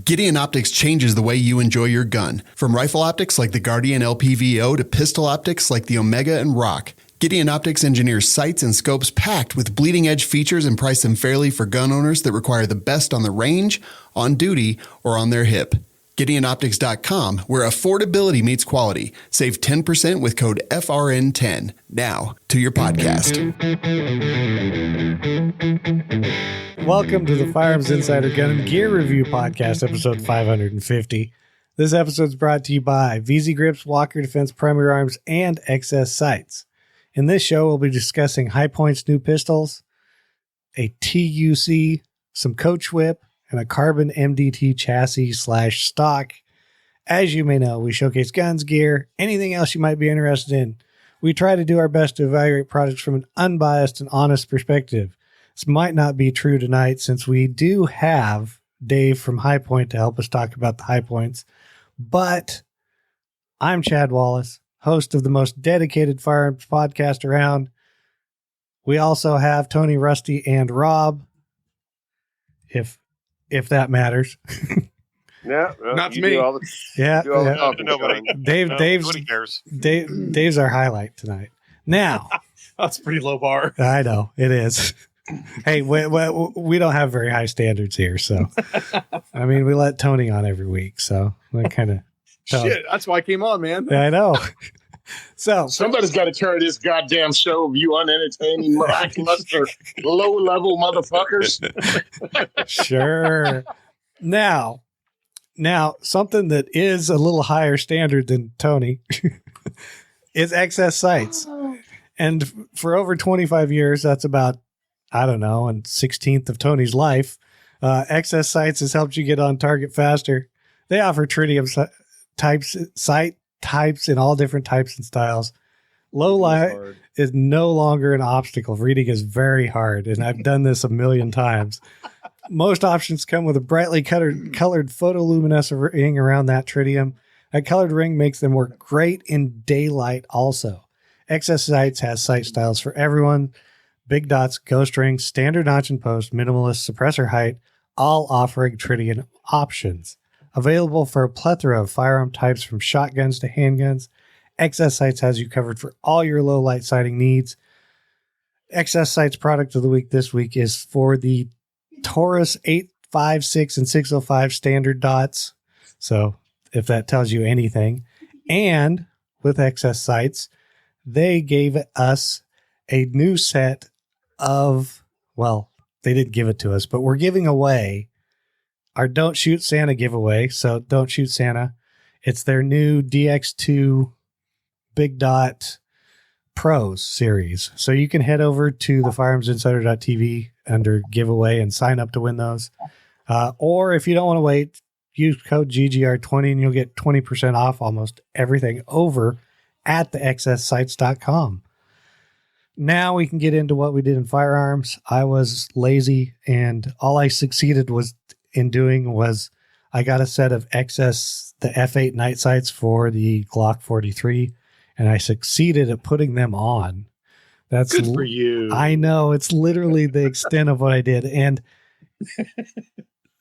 Gideon Optics changes the way you enjoy your gun. From rifle optics like the Guardian LPVO to pistol optics like the Omega and Rock, Gideon Optics engineers sights and scopes packed with bleeding-edge features and price them fairly for gun owners that require the best on the range, on duty, or on their hip. GideonOptics.com, where affordability meets quality. Save 10% with code FRN10. Now, to your podcast. Welcome to the Firearms Insider Gun and Gear Review Podcast, episode 550. This episode is brought to you by VZ Grips, Walker Defense Primary Arms, and XS Sights. In this show, we'll be discussing High Point's new pistols, a TUC, some Coachwhip, and a carbon MDT chassis / stock. As you may know, we showcase guns, gear, anything else you might be interested in. We try to do our best to evaluate products from an unbiased and honest perspective. This might not be true tonight since we do have Dave from High Point to help us talk about the High Points. But I'm Chad Wallace, host of the most dedicated firearms podcast around. We also have Tony, Rusty, and Rob, if that matters. Yeah, not to me. Nobody. Dave's our highlight tonight. Now, that's a pretty low bar. I know it is. Hey, we don't have very high standards here, so I mean, we let Tony on every week, so that kind of shit. That's why I came on, man. I know. So somebody's got to carry this goddamn show of you unentertaining, lackluster, low-level motherfuckers. Sure. Now, something that is a little higher standard than Tony is XS Sights. And for over 25 years, that's about, I don't know, and 16th of Tony's life, XS Sights has helped you get on target faster. They offer tritium sight types in all different types and styles. Low light is no longer an obstacle. Reading is very hard, and I've done this a million times. Most options come with a brightly colored photoluminescent ring around that tritium. That colored ring makes them work great in daylight also. XS Sights has sight styles for everyone. Big dots, ghost rings, standard notch and post, minimalist, suppressor height, all offering tritium options. Available for a plethora of firearm types from shotguns to handguns, XS Sights has you covered for all your low light sighting needs. XS Sights product of the week this week is for the Taurus 856 and 605 standard dots. So if that tells you anything. And with XS Sights, they gave us a new set of, well, they didn't give it to us, but we're giving away our Don't Shoot Santa giveaway. So Don't Shoot Santa. It's their new DX2 Big Dot Pros series. So you can head over to the firearmsinsider.tv under giveaway and sign up to win those. Or if you don't want to wait, use code GGR20 and you'll get 20% off almost everything over at the xssights.com. Now we can get into what we did in firearms. I was lazy, and all I succeeded in doing was I got a set of the F8 night sights for the Glock 43, and I succeeded at putting them on. That's good for you. I know, it's literally the extent of what I did. And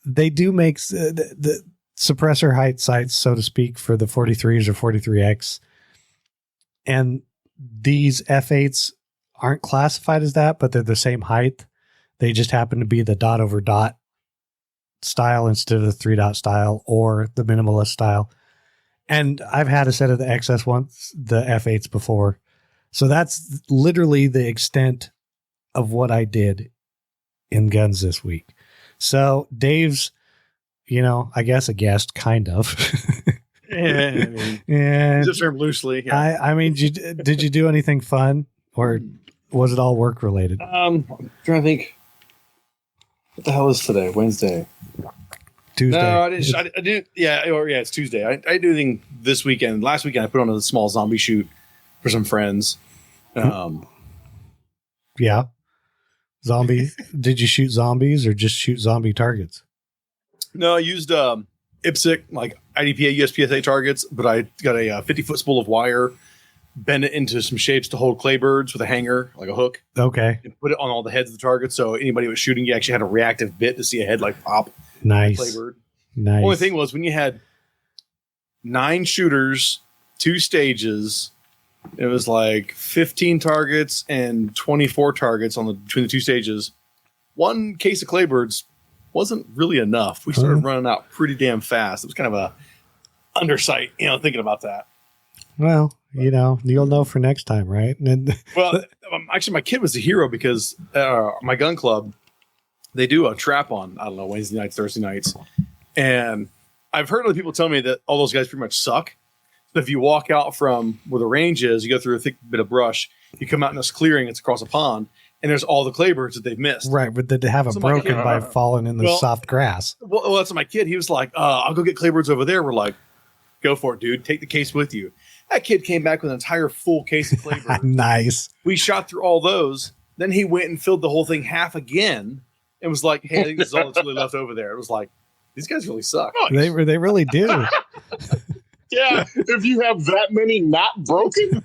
they do make the suppressor height sights, so to speak, for the 43s or 43X. And these F8s aren't classified as that, but they're the same height. They just happen to be the dot over dot style instead of the 3-dot style or the minimalist style. And I've had a set of the XS ones, the F8s before. So that's literally the extent of what I did in guns this week. So Dave's, I guess a guest, kind of. Yeah, I mean, just term loosely. Yeah. I mean, did you do anything fun, or was it all work related? I'm trying to think. What the hell is today? Wednesday. Tuesday. No, I didn't. I didn't. Yeah, it's Tuesday. I do anything this weekend. Last weekend, I put on a small zombie shoot for some friends. Yeah. Zombie. Did you shoot zombies or just shoot zombie targets? No, I used IPSC, like IDPA, USPSA targets, but I got a 50-foot spool of wire, bend it into some shapes to hold clay birds with a hanger, like a hook. Okay. And put it on all the heads of the target, so anybody who was shooting, you actually had a reactive bit to see a head like pop. Nice. Clay bird. Nice. Only thing was when you had 9 shooters, 2 stages, it was like 15 targets and 24 targets between the 2 stages. 1 case of claybirds wasn't really enough. We started running out pretty damn fast. It was kind of a undersight, thinking about that. Well, you'll know for next time, right? And Well, actually, my kid was a hero because my gun club, they do a trap on, I don't know, Wednesday nights, Thursday nights. And I've heard other people tell me that all those guys pretty much suck. So if you walk out from where the range is, you go through a thick bit of brush, you come out in this clearing, it's across a pond, and there's all the claybirds that they've missed. Right, but they have it broken by falling in the soft grass. Well, that's my kid. He was like, I'll go get claybirds over there. We're like, go for it, dude. Take the case with you. That kid came back with an entire full case of claybirds. Nice. We shot through all those. Then he went and filled the whole thing half again and was like, hey, I think this is all that's really left over there. It was like, these guys really suck. They really do. Yeah, if you have that many not broken.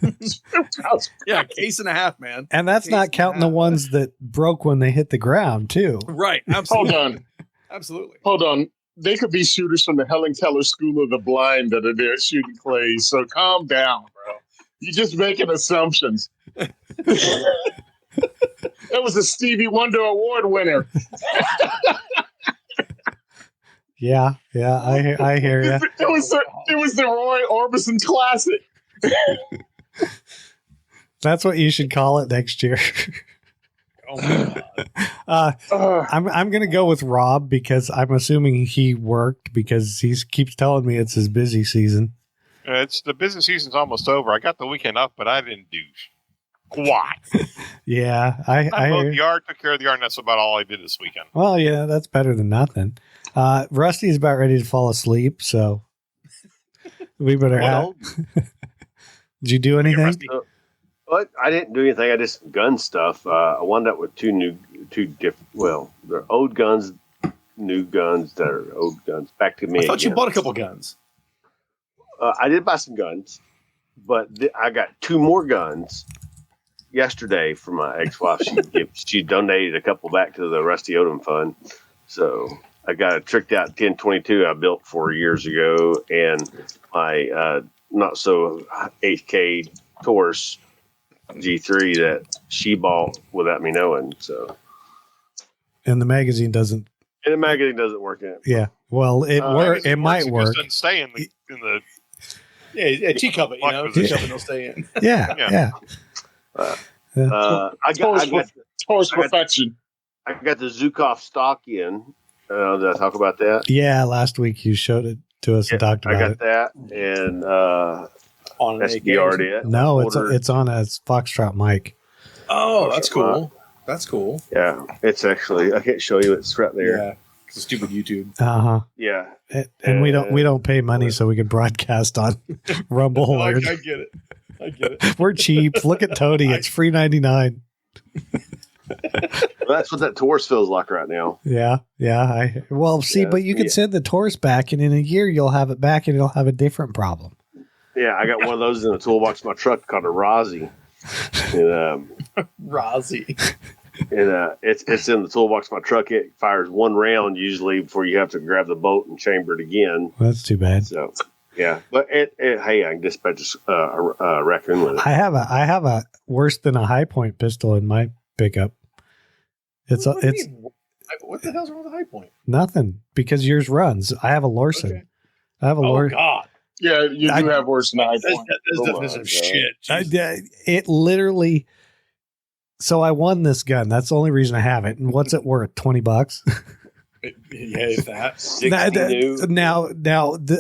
Yeah, case and a half, man. And that's not counting the ones that broke when they hit the ground, too. Right. Absolutely. Hold on. Absolutely. Hold on. They could be shooters from the Helen Keller School of the Blind that are there shooting clays. So calm down, bro. You're just making assumptions. That was a Stevie Wonder Award winner. Yeah, I hear you. It was the Roy Orbison Classic. That's what you should call it next year. Oh my God. I'm gonna go with Rob because I'm assuming he worked because he keeps telling me it's his busy season. It's the business season's almost over. I got the weekend off, but I didn't do squat. Yeah, I mowed hear. the yard, took care of the yard, and that's about all I did this weekend. Well, yeah, that's better than nothing. Rusty's about ready to fall asleep, so we better. Did you do anything? But I didn't do anything. I just gun stuff. I wound up with two different. Well, they're old guns, new guns that are old guns. Back to me. I thought again. you bought a couple guns. I did buy some guns, but I got 2 more guns yesterday from my ex-wife. She donated a couple back to the Rusty Odom Fund. So I got a tricked out 1022 I built 4 years ago, and my not so 8K Taurus G3 that she bought without me knowing. So, And the magazine doesn't. and the magazine doesn't work in it. Yeah. Well, it might It work. just doesn't stay in the Yeah, teacup it, Lock teacup it, it'll stay in. Yeah. I got Taurus perfection. I got the Zukov stock in. Did I talk about that? Yeah. Last week you showed it to us and talked I about got it. that, and On an SDR'd AK. it. No, Ordered- it's on a Foxtrot mic. Oh, that's cool. That's cool. Yeah, it's actually, I can't show you. It's right there. Yeah, it's a stupid YouTube. Uh huh. Yeah. And we don't pay money, so we can broadcast on Rumble. Oh, I or, get it. I get it. we're cheap. Look at Tony; it's free 99. Well, that's what that Taurus feels like right now. Yeah. See, Yeah, but you can send the Taurus back, and in a year you'll have it back, and it'll have a different problem. Yeah, I got one of those in the toolbox of my truck called a Rozzy. And, Rozzy. it's in the toolbox of my truck. It fires 1 round usually before you have to grab the bolt and chamber it again. Well, that's too bad. So, yeah. But hey, I can dispatch a raccoon with it. I have a worse than a high point pistol in my pickup. It's What the hell's wrong with the high point? nothing because yours runs. I have a Lorson. Okay. I have a Oh Lorson. God, Yeah, you do have worse than I that's point. definition of shit. Jesus. It literally. So I won this gun. That's the only reason I have it. And what's it worth? $20. Yeah, if that. 60 new. Now,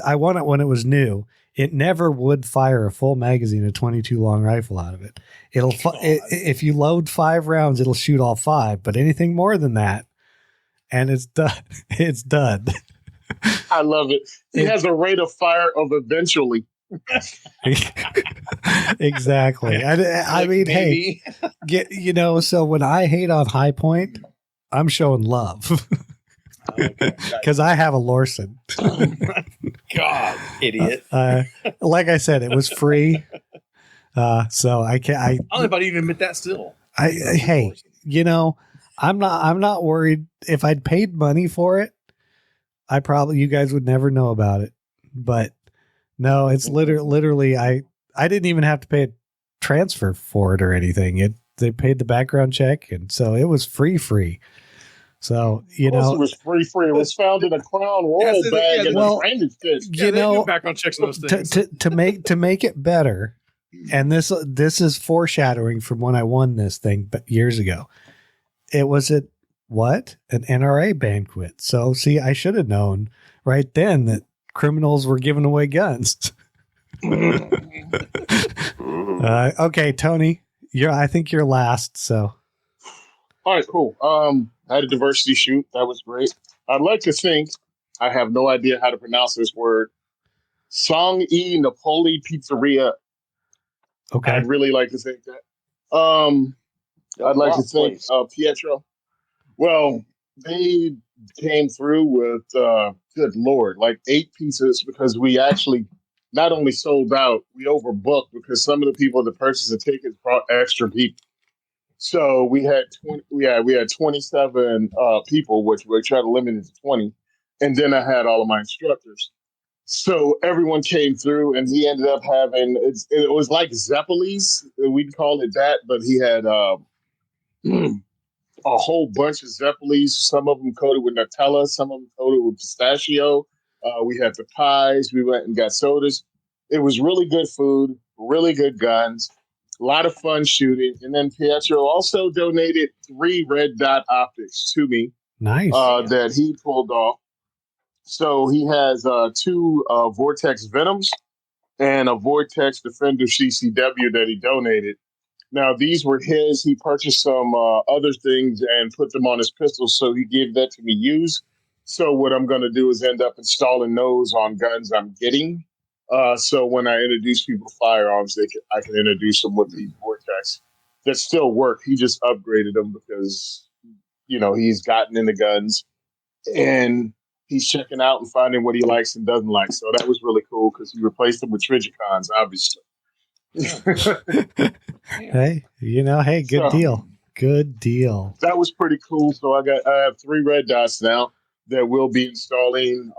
I won it when it was new. It never would fire a full magazine, a 22 long rifle out of it. If you load 5 rounds, it'll shoot all 5. But anything more than that, and it's done. It's done. I love it. He has a rate of fire of eventually. Exactly. I mean, hey, so when I hate on high point, I'm showing love because I have a Lorson. God, idiot. Like I said, it was free. So I can't. I don't know if I'd even admit that still. I'm not worried if I'd paid money for it. you guys would never know about it, but no, it's literally, I didn't even have to pay a transfer for it or anything. They paid the background check. And so it was free. So, Of course it was free. It was found in a Crown Royal bag in the drainage pit. Background checks on those things. to make it better. And this is foreshadowing from when I won this thing, but years ago. It was an NRA banquet. So see, I should have known right then that criminals were giving away guns. Okay, Tony, I think you're last. So, all right, cool. I had a diversity shoot. That was great. I'd like to think, I have no idea how to pronounce this word, Song E Napoli Pizzeria. Okay. I'd really like to think that. I'd like to thank Pietro. Well, they came through with, good Lord, like 8 pieces, because we actually not only sold out, we overbooked because some of the people that purchased the tickets brought extra people. So we had 27 people, which we tried to limit it to 20. And then I had all of my instructors. So everyone came through, and he ended up having, it was like Zeppelis, we'd call it that, but he had a whole bunch of Zeppelis, some of them coated with Nutella, some of them coated with pistachio. We had the pies. We went and got sodas. It was really good food, really good guns, a lot of fun shooting. And then Pietro also donated 3 red dot optics to me. Nice. That he pulled off. So he has 2 Vortex Venoms and a Vortex Defender CCW that he donated. Now, these were his. He purchased some other things and put them on his pistols, so he gave that to me use. So what I'm going to do is end up installing those on guns I'm getting. So when I introduce people to firearms, I can introduce them with these Vortex that still work. He just upgraded them because, he's gotten into guns and he's checking out and finding what he likes and doesn't like. So that was really cool because he replaced them with Trigicons, obviously. Hey, good deal. Good deal. That was pretty cool. So I have 3 red dots now that we'll be installing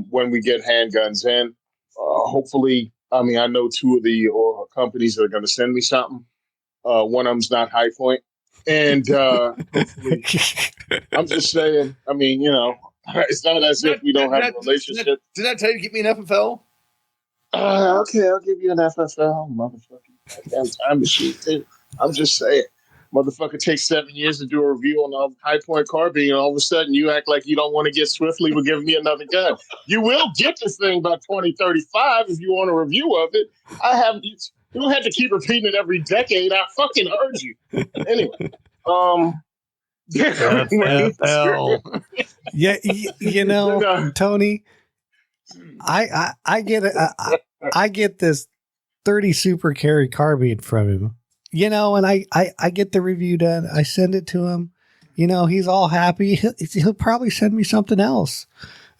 when we get handguns in. Hopefully, I know 2 of the companies that are going to send me something. One of them's not High Point. And hopefully, I'm just saying, it's not as if we don't have a relationship. Did I tell you to get me an FFL? Okay, I'll give you an FFL, motherfucker. Goddamn time machine, too. I'm just saying. Motherfucker takes 7 years to do a review on a High Point carbine, and all of a sudden you act like you don't want to get Swiftly with giving me another gun. You will get this thing by 2035 if you want a review of it. You don't have to keep repeating it every decade. I fucking heard you. Anyway, yeah, Tony, I get this 30 super carry carbine from him. And I get the review done. I send it to him. He's all happy. He'll probably send me something else.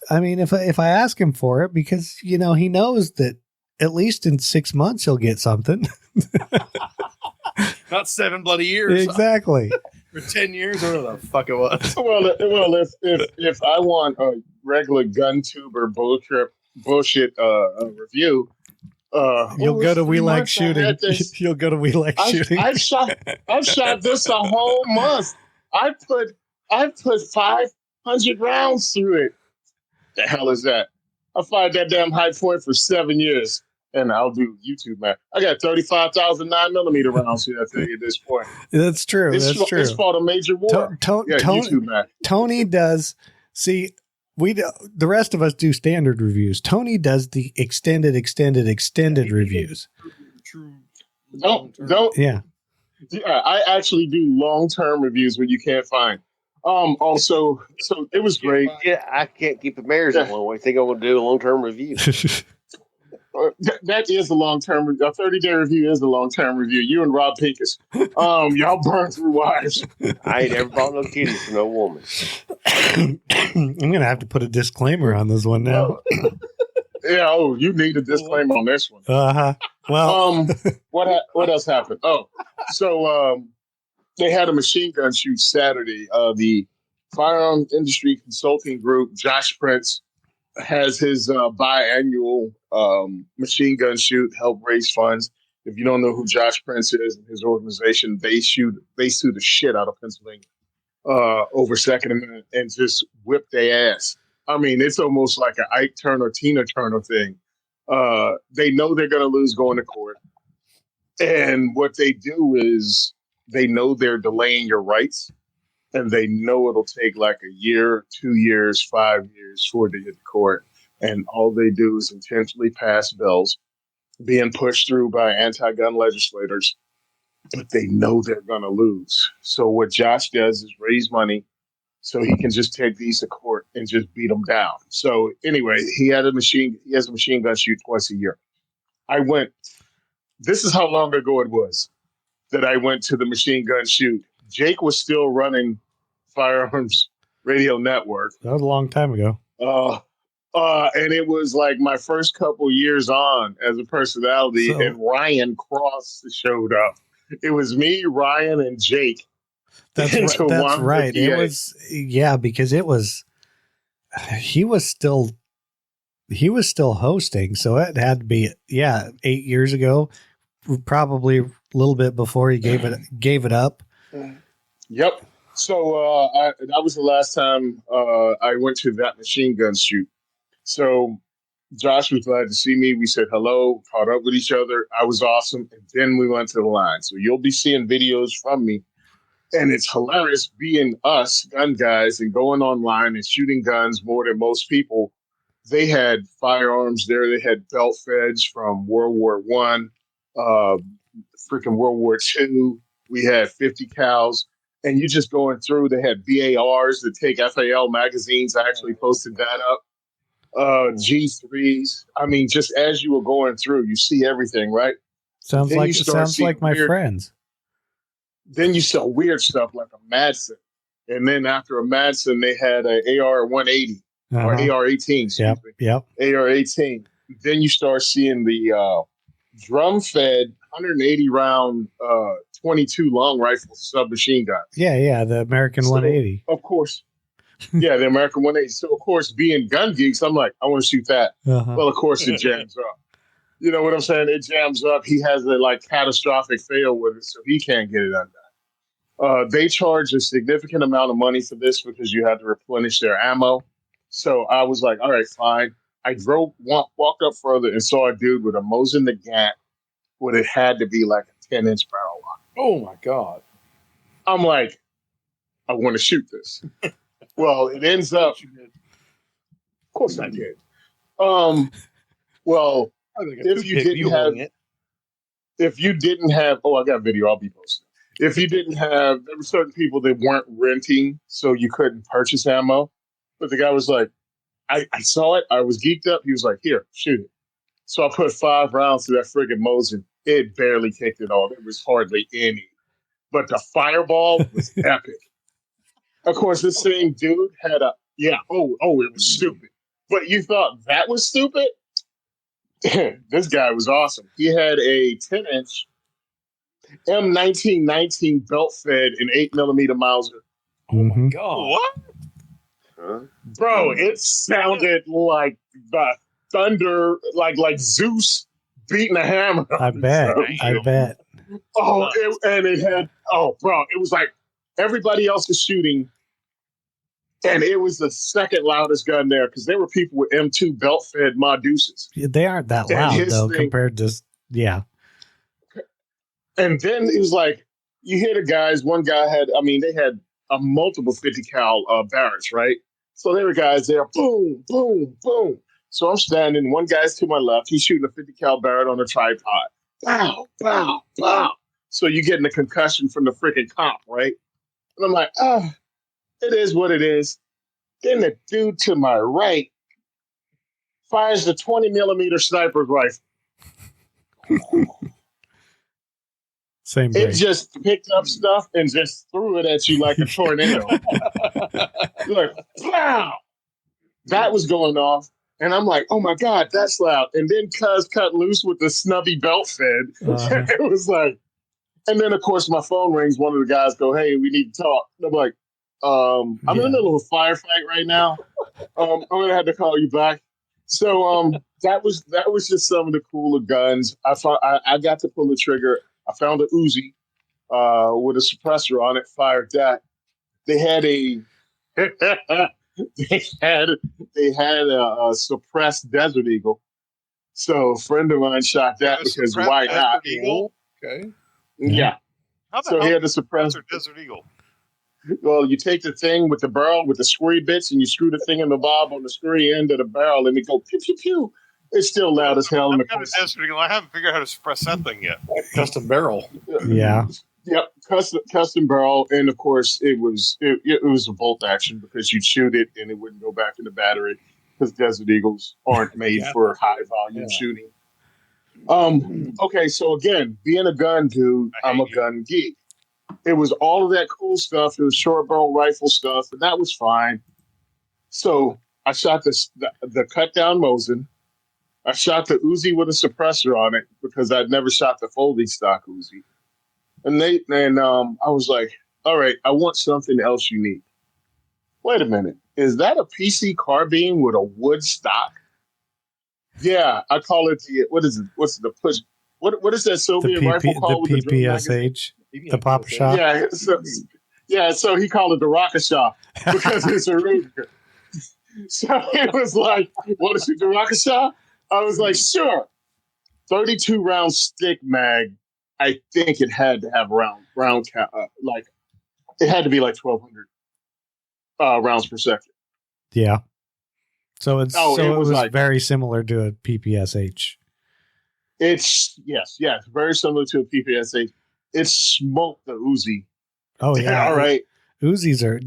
If I ask him for it, because, he knows that at least in 6 months he'll get something. Not 7 bloody years. Exactly. For 10 years, or whatever the fuck it was. Well, if I want a regular gun tuber bullshit review, you'll go to We Like Shooting. You'll go to We Like Shooting. I've shot this a whole month. I put 500 rounds through it. The hell is that? I fired that damn High Point for 7 years, and I'll do YouTube, man. I got 35,000 9mm rounds here. I tell you at this point. That's true. It's fought a major war. YouTube, man. Tony does see. The rest of us do standard reviews. Tony does the extended reviews. True. Don't. Yeah. I actually do long-term reviews when you can't find. Also, so it was great. Yeah, I can't keep the mares that long. I think I'm going to do a long-term review. That is a long-term review. A 30-day review is a long-term review. You and Rob Pincus. Y'all burn through wives. I ain't ever bought no kitties for no woman. I'm going to have to put a disclaimer on this one now. Yeah, you need a disclaimer on this one. Uh-huh. Well, what else happened? Oh, so they had a machine gun shoot Saturday. The Firearms Industry Consulting Group, Josh Prince, has his biannual machine gun shoot, help raise funds. If you don't know who Josh Prince is and his organization, they sue the shit out of Pennsylvania over Second Amendment and just whip their ass. I mean, it's almost like an Ike Turner, Tina Turner thing. They know they're going to lose going to court. And what they do is they know they're delaying your rights. And they know it'll take like a year, 2 years, 5 years for it to hit the court. And all they do is intentionally pass bills being pushed through by anti-gun legislators, but they know they're going to lose. So what Josh does is raise money so he can just take these to court and just beat them down. So anyway, he has a machine gun shoot twice a year. This is how long ago it was that I went to the machine gun shoot. Jake was still running Firearms Radio Network. That was a long time ago. And it was like my first couple years on as a personality, and Ryan Cross showed up. It was me, Ryan, and Jake. That's right. It was, because it was, he was still hosting. So it had to be, 8 years ago, probably a little bit before he gave it up. Yep. So that was the last time I went to that machine gun shoot. So Josh was glad to see me. We said hello, caught up with each other. I was awesome. And then we went to the line. So you'll be seeing videos from me. And it's hilarious being us gun guys and going online and shooting guns more than most people. They had firearms there. They had belt feds from World War One, freaking World War II. We had 50 cals. And you just going through, they had BARs that take FAL magazines. I actually posted that up. G3s. I mean, just as you were going through, you see everything, right? Sounds like my friends. Then you saw weird stuff like a Madsen. And then after a Madsen, they had an AR-180 or AR-18. Yep. AR-18. Then you start seeing the drum-fed 180-round 22 long rifle submachine gun. Yeah, the American 180. Of course. Yeah, the American 180. So, of course, being gun geeks, I'm like, I want to shoot that. Well, of course, it jams up. You know what I'm saying? It jams up. He has a catastrophic fail with it, so he can't get it undone. They charge a significant amount of money for this because you have to replenish their ammo. So I was like, all right, fine. I walked up further and saw a dude with a Mosin Nagant, what it had to be like a 10-inch barrel lock. Oh my God. I'm like, I want to shoot this. Well, it ends up. Of course I did. Well, if you didn't have, I got a video. I'll be posting. If you didn't have, there were certain people that weren't renting, so you couldn't purchase ammo. But the guy was like, I saw it. I was geeked up. He was like, here, shoot it. So I put 5 rounds to that friggin' Mosin. It barely kicked it off. It was hardly any. But the fireball was epic. Of course, this same dude had it was stupid. But you thought that was stupid? This guy was awesome. He had a 10-inch M1919 belt fed in 8mm Mauser. Oh my God. What? Bro, it sounded like the thunder, like Zeus beating a hammer. I bet. Oh, it was like everybody else was shooting. And it was the second loudest gun there because there were people with M2 belt-fed Ma Deuces. They aren't that loud, though, compared to, And then it was like, you hear the guys, one guy they had a multiple 50 cal Barretts, right? So there were guys there, boom, boom, boom. So I'm standing, one guy's to my left, he's shooting a 50 cal Barrett on a tripod. Pow, pow, pow. So you're getting a concussion from the freaking cop, right? And I'm like, it is what it is. Then the dude to my right fires the 20mm sniper rifle. Same break. It just picked up stuff and just threw it at you like a tornado. Like, wow! That was going off. And I'm like, oh my God, that's loud. And then Cuz cut loose with the snubby belt fed. It was like, and then of course my phone rings. One of the guys go, hey, we need to talk. And I'm like, I'm in the middle of a firefight right now. I'm going to have to call you back. So that was just some of the cooler guns. I got to pull the trigger. I found a Uzi with a suppressor on it. Fired that. They had a they had a suppressed Desert Eagle. So a friend of mine shot that because why not? Eagle? Okay. Yeah. How the So he hell had to suppress. Desert Eagle? Well, you take the thing with the barrel with the screwy bits, and you screw the thing in the bob on the screwy end of the barrel, and it go pew pew pew. It's still loud as hell. I've got a Desert Eagle. I haven't figured out how to suppress that thing yet. Custom barrel. Yeah. Yep, custom barrel, and of course it was a bolt action because you'd shoot it and it wouldn't go back in the battery because Desert Eagles aren't made for high volume shooting. Okay, so again, being a gun dude, I'm a gun geek. It was all of that cool stuff. It was short barrel rifle stuff, and that was fine. So I shot the cut down Mosin. I shot the Uzi with a suppressor on it because I'd never shot the folding stock Uzi. And I was like, all right, I want something else unique. Wait a minute. Is that a PC carbine with a wood stock? Yeah, I call it what is it? What's the push? What is that Soviet rifle called? The PPSH, the Papa Shot. Yeah, so he called it the Rocket Shot because it's a Ruger. So it was like, what is it, the Rocket Shot? I was like, sure. 32 round stick mag. I think it had to have round count, like it had to be like 1,200 rounds per second. Yeah. So it was like, very similar to a PPSH. It's yes, very similar to a PPSH. It smoked the Uzi. Oh yeah, all right. Uzis are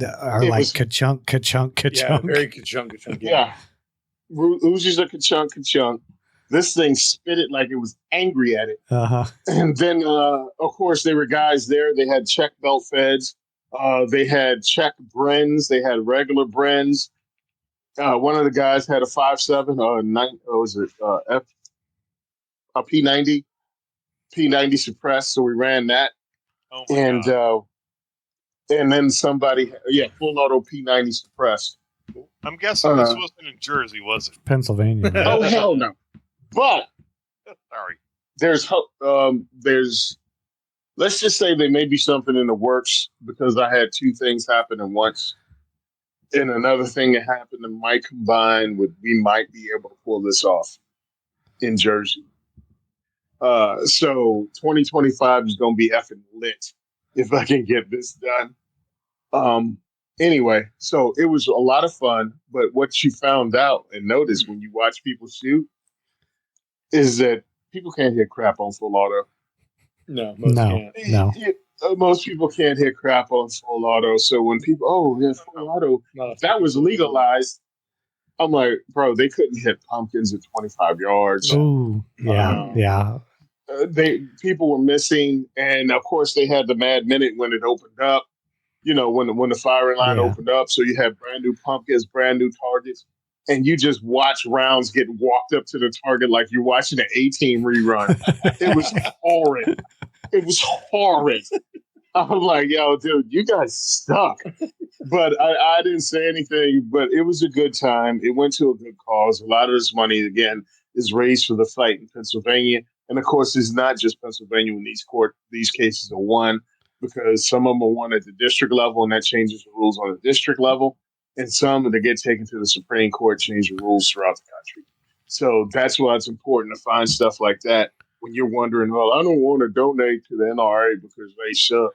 like ka-chunk. Yeah, very ka-chunk. Yeah. Uzis are ka-chunk. This thing spit it like it was angry at it. Uh-huh. And then, of course, there were guys there. They had check belt feds. They had check Brens. They had regular Brens. One of the guys had a 5.7 a P90 suppressed. So we ran that. Oh my God. And then somebody, full auto P90 suppressed. I'm guessing this wasn't in Jersey, was it? Pennsylvania. Oh, hell no. But sorry, there's let's just say there may be something in the works because I had two things happen at once, and another thing that happened that might combine with we might be able to pull this off in Jersey. So 2025 is going to be effing lit if I can get this done. Anyway, so it was a lot of fun, but what you found out and noticed when you watch people shoot is that people can't hit crap on full auto. No, most people can't hit crap on full auto. So when people, full auto, that was legalized. I'm like, bro, they couldn't hit pumpkins at 25 yards. Ooh, yeah. People were missing, and of course they had the mad minute when it opened up. You know, when the firing line opened up, so you had brand new pumpkins, brand new targets. And you just watch rounds get walked up to the target like you're watching an A-Team rerun. It was horrid. I'm like, yo, dude, you guys suck. But I didn't say anything, but it was a good time. It went to a good cause. A lot of this money, again, is raised for the fight in Pennsylvania. And, of course, it's not just Pennsylvania when these cases are won, because some of them are won at the district level, and that changes the rules on the district level. And some that get taken to the Supreme Court change the rules throughout the country. So that's why it's important to find stuff like that when you're wondering, well, I don't want to donate to the NRA because they suck.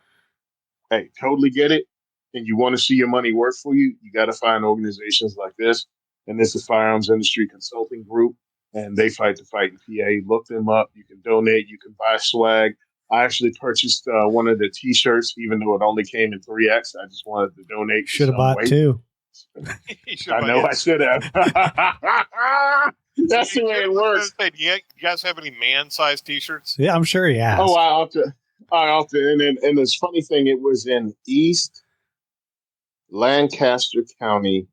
Hey, totally get it. And you want to see your money work for you, you got to find organizations like this. And this is Firearms Industry Consulting Group, and they fight the fight in PA. Look them up. You can donate. You can buy swag. I actually purchased one of the T-shirts, even though it only came in 3X. I just wanted to donate. Should have bought two. I know I should have. That's the way it works. Do you guys have any man-sized T-shirts? Yeah, I'm sure he has. Oh, I often. And this funny thing, it was in East Lancaster County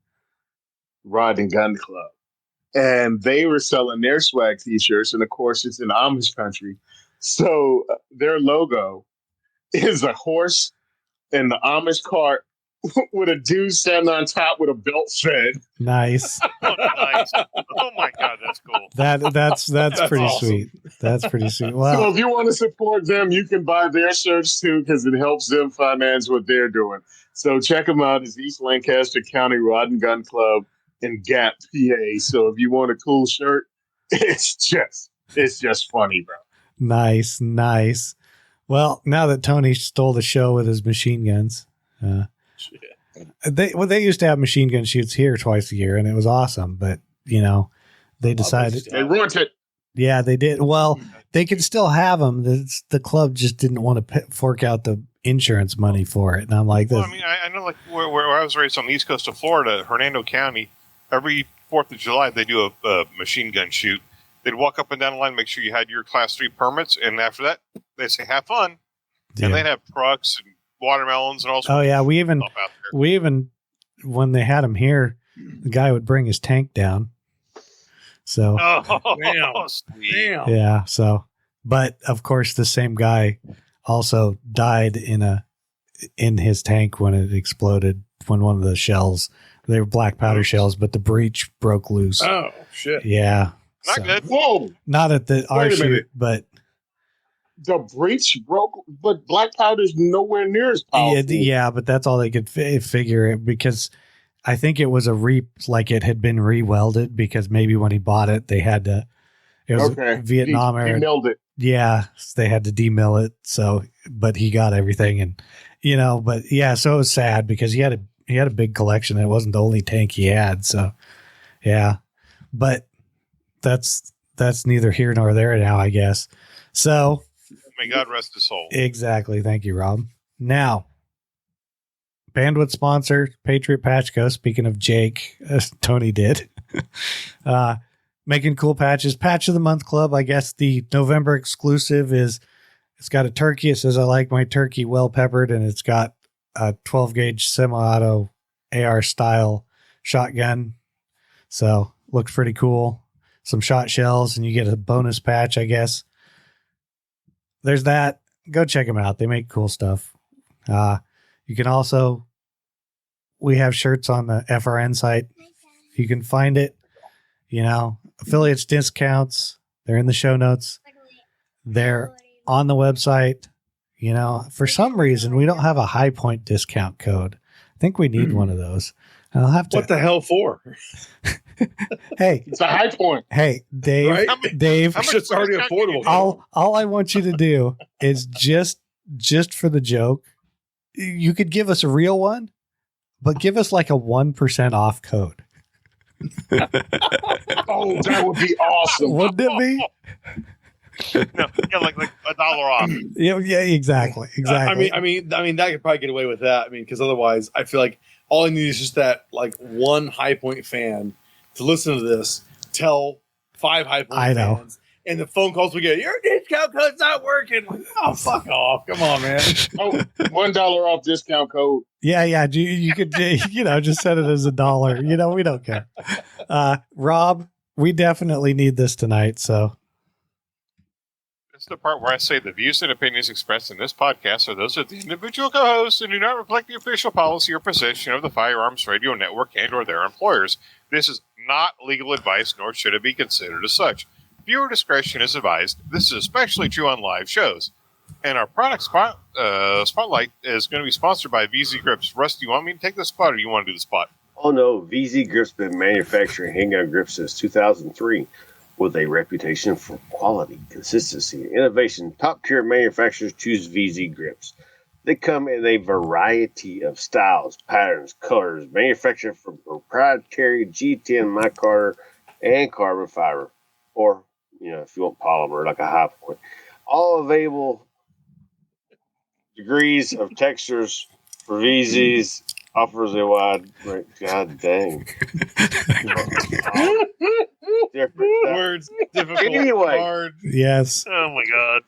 Rod and Gun Club, and they were selling their swag T-shirts. And of course, it's in Amish country, so their logo is a horse and the Amish cart with a dude standing on top with a belt fed. Nice. Oh, nice. Oh my God, that's cool. That's pretty awesome. sweet. That's pretty sweet. So Well, if you want to support them, you can buy their shirts too because it helps them finance what they're doing. So check them out. It's East Lancaster County Rod and Gun Club in Gap, PA. So if you want a cool shirt, it's just funny, bro. nice. Well, now that Tony stole the show with his machine guns, they used to have machine gun shoots here twice a year, and it was awesome. But they decided, They ruined it. yeah, they did. Well, they could still have them. The club just didn't want to fork out the insurance money for it, and I'm like, Well, I mean, I know, like where I was raised on the east coast of Florida, Hernando County, every 4th of July they do a machine gun shoot. They'd walk up and down the line, make sure you had your Class 3 permits, and after that, they say have fun, and they'd have trucks and watermelons and all sorts oh yeah, of we even stuff out there. when they had him here, the guy would bring his tank down. So Oh, Damn. sweet. Damn. yeah, so but of course the same guy also died in his tank when it exploded, when one of the shells, they were black powder shells, but the breech broke loose. Oh shit. Yeah. Not So- good. Whoa, Not at the our Wait a shoot, minute. but the breach broke, but black powder's nowhere near as powerful. yeah, but that's all they could figure it, because I think it was like it had been re-welded, because maybe when he bought it, they had to, it was Okay. Vietnam He era. nailed it. Yeah, they had to demill it. So, but he got everything, and but yeah, so it was sad because he had a big collection. It wasn't the only tank he had. So, yeah, but that's neither here nor there now, I guess. So, May God rest his soul. exactly. Thank you, Rob. Now, bandwidth sponsor, Patriot Patch Co. Speaking of Jake, as Tony did, making cool patches. Patch of the Month Club. I guess the November exclusive it's got a turkey. It says, I like my turkey well peppered, and it's got a 12 gauge semi-auto AR style shotgun. So looks pretty cool. Some shot shells, and you get a bonus patch, I guess. There's that. Go check them out. They make cool stuff. You can also, we have shirts on the FRN site. You can find it, affiliates discounts. They're in the show notes. They're on the website. For some reason, we don't have a High Point discount code. I think we need one of those. I'll have to. What the hell for? Hey, It's a high point. hey, Dave, Right? Dave, How much Shit's already discount can you affordable. do? all I want you to do is just for the joke, you could give us a real one, but give us like a 1% off code. Oh, that would be awesome. Wouldn't it be? No, yeah, like $1 off. Yeah, exactly. I mean, that could probably get away with that. I mean, because otherwise, I feel like all I need is just that like one High Point fan to listen to this, tell 5 High Point I know. fans, and the phone calls we get, your discount code's not working. Like, oh, fuck off! Come on, man. Oh, $1 off discount code. Yeah. You could, just set it as $1. We don't care. Rob, we definitely need this tonight. So It's the part where I say the views and opinions expressed in this podcast are those of the individual co-hosts and do not reflect the official policy or position of the Firearms Radio Network and or their employers. This is not legal advice, nor should it be considered as such. Viewer discretion is advised. This is especially true on live shows. And our product spotlight is going to be sponsored by VZ Grips. Russ, do you want me to take the spot, or do you want to do the spot? Oh no, VZ Grips been manufacturing handgun grips since 2003 with a reputation for quality, consistency, and innovation. Top-tier manufacturers choose VZ Grips. They come in a variety of styles, patterns, colors, manufactured from proprietary G10 micarta and carbon fiber, or, if you want polymer, like a High Point. All available degrees of textures for VZs, offers a wide range. God dang. Different. Words difficult, Anyway. hard. yes, Oh, my God.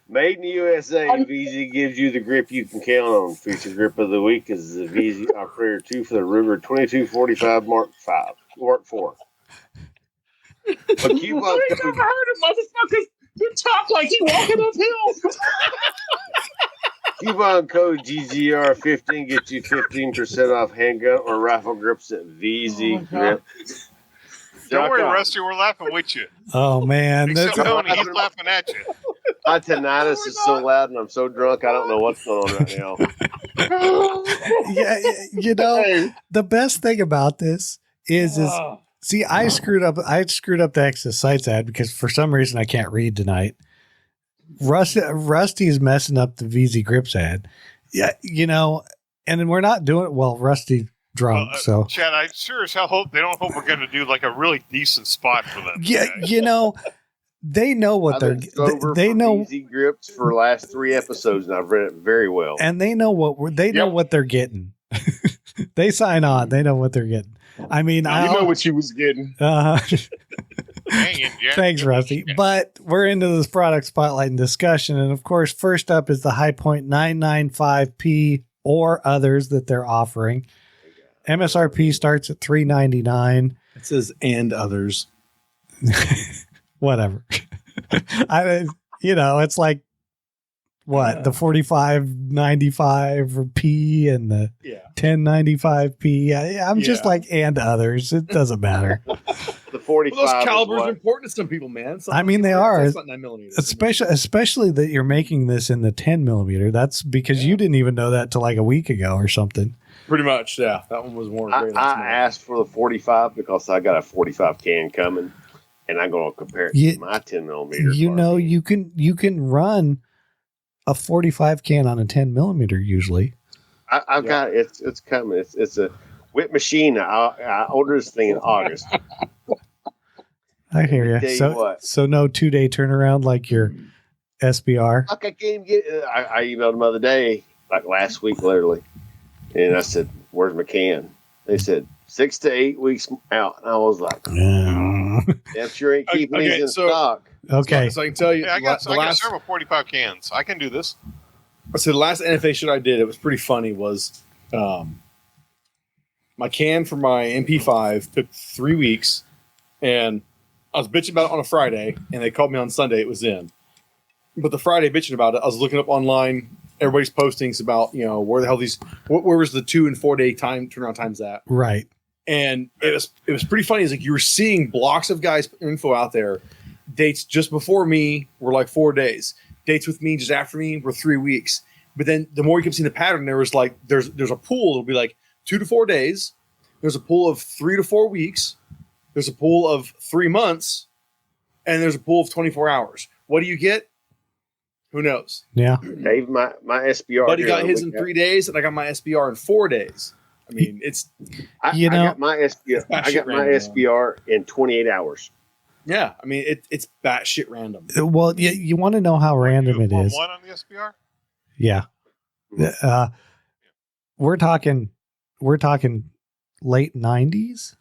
Made in the USA, VZ gives you the grip you can count on. Feature grip of the week is the VZ Operator 2 for the Ruger 2245 Mark 5, Mark 4. But I ain't never heard of motherfuckers that talk like he walking uphill. Coupon code GGR15 gets you 15% off handgun or rifle grips at VZ Grip. Don't worry, Rusty. We're laughing with you. Oh man, Except that's Tony, he's laughing at you. My tinnitus is so loud and I'm so drunk I don't know what's going on right now. yeah. You know, the best thing about this is see, I screwed up the Access Sites ad because for some reason I can't read tonight. Rusty is messing up the VZ Grips ad. Yeah, you know, and then we're not doing it well. Rusty drunk, so Chad, I sure as hell hope they don't hope we're going to do like a really decent spot for them. yeah, you know, they know what I've been sober they for know Easy Grips for the last 3 episodes, and I've read it very well. and they know know what they're getting. They sign on. They know what they're getting. I mean, You know what you was getting. Hanging, Jack. Thanks, Rusty. But we're into this product spotlight and discussion. And of course, first up is the High Point 995P or others that they're offering. MSRP starts at $399. It says and others. Whatever. It's like what the 4595P and the 1095P. I'm just like and others. It doesn't matter. The 45 Well, those is calibers what? are important to some people, man. I mean, they are. That's not 9mm. Especially that you're making this in the 10 millimeter. That's because you didn't even know that till like a week ago or something. Pretty much, yeah. That one was more. I asked for the 45 because I got a 45 can coming, and I'm going to compare it to my 10 millimeter. You know, you can run a 45 can on a 10 millimeter usually. I've got it's coming. It's a whip machine. I ordered this thing in August. I hear you. So no 2-day turnaround like your SBR. I can't even get. I emailed them the other day, like last week, literally, and I said, "Where's my can?" They said 6 to 8 weeks out, and I was like, "Damn sure ain't keeping these in stock." Okay, so I can tell you, I got several 45 cans. I can do this. So the last NFA shit I did, it was pretty funny. Was my can for my MP5 took 3 weeks, and I was bitching about it on a Friday, and they called me on Sunday. It was in, but the Friday bitching about it, I was looking up online. Everybody's postings about where the hell where was the 2 and 4 day turnaround times at? Right, and it was pretty funny. It's like you were seeing blocks of guys putting info out there. Dates just before me were like 4 days. Dates with me just after me were 3 weeks. But then the more you kept seeing the pattern, there was like there's a pool. It'll be like 2 to 4 days. There's a pool of 3 to 4 weeks. There's a pool of 3 months, and there's a pool of 24 hours. What do you get? Who knows? Yeah. Dave, my SBR. Buddy got his in 3 days, and I got my SBR in 4 days. I mean, it's I got my SBR. I got my SBR in 28 hours. Yeah, I mean it's batshit random. Well, you want to know how random it is? One on the SBR. Yeah. We're talking late 90s,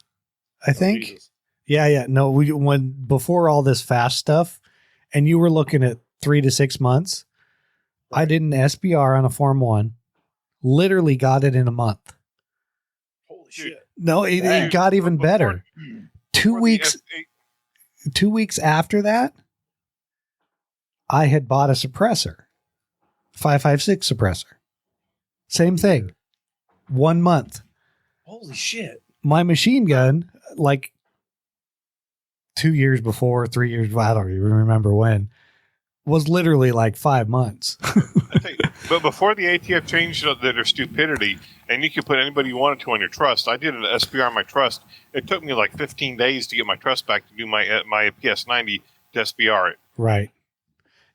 I think. Jesus. Yeah. No, when before all this fast stuff, and you were looking at 3 to 6 months. Right. I did an SBR on a Form 1. Literally got it in a month. Holy shit! No, it got even better. 2 weeks. 2 weeks after that, I had bought a suppressor, 5.56 suppressor. Same thing. 1 month. Holy shit. My machine gun, like 2 years before, 3 years, I don't even remember when, was literally like 5 months. But before the ATF changed their stupidity, and you could put anybody you wanted to on your trust, I did an SPR on my trust. It took me like 15 days to get my trust back to do my PS90 to SPR it. Right.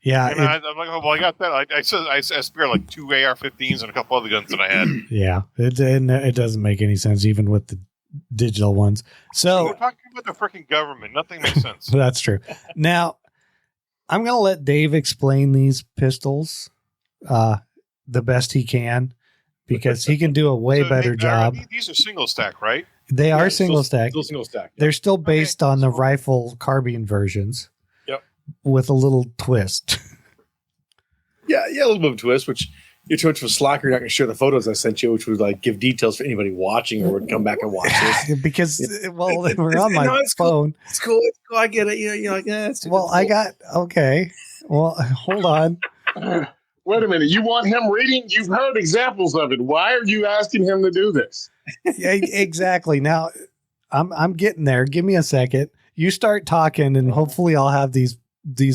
Yeah. And I'm like, oh, well, I got that. I SPR like 2 AR-15s and a couple other guns that I had. Yeah. It doesn't make any sense, even with the digital ones. So we're talking about the freaking government. Nothing makes sense. That's true. Now, I'm going to let Dave explain these pistols the best he can, because he can do a way better job. These are single stack, right? They are single stack. Still single stack. They're still based on the rifle carbine versions. Yep. With a little twist. Yeah, a little bit of a twist, which you're too much of a slacker. You're not going to share the photos I sent you, which would like give details for anybody watching or would come back and watch this. Because, well, we're on my phone. Cool. It's cool. I get it. You're like, yeah, it's too well, I got, okay. Well, hold on. Wait a minute. You want him reading? You've heard examples of it. Why are you asking him to do this? Yeah, exactly. Now, I'm getting there. Give me a second. You start talking, and hopefully, I'll have these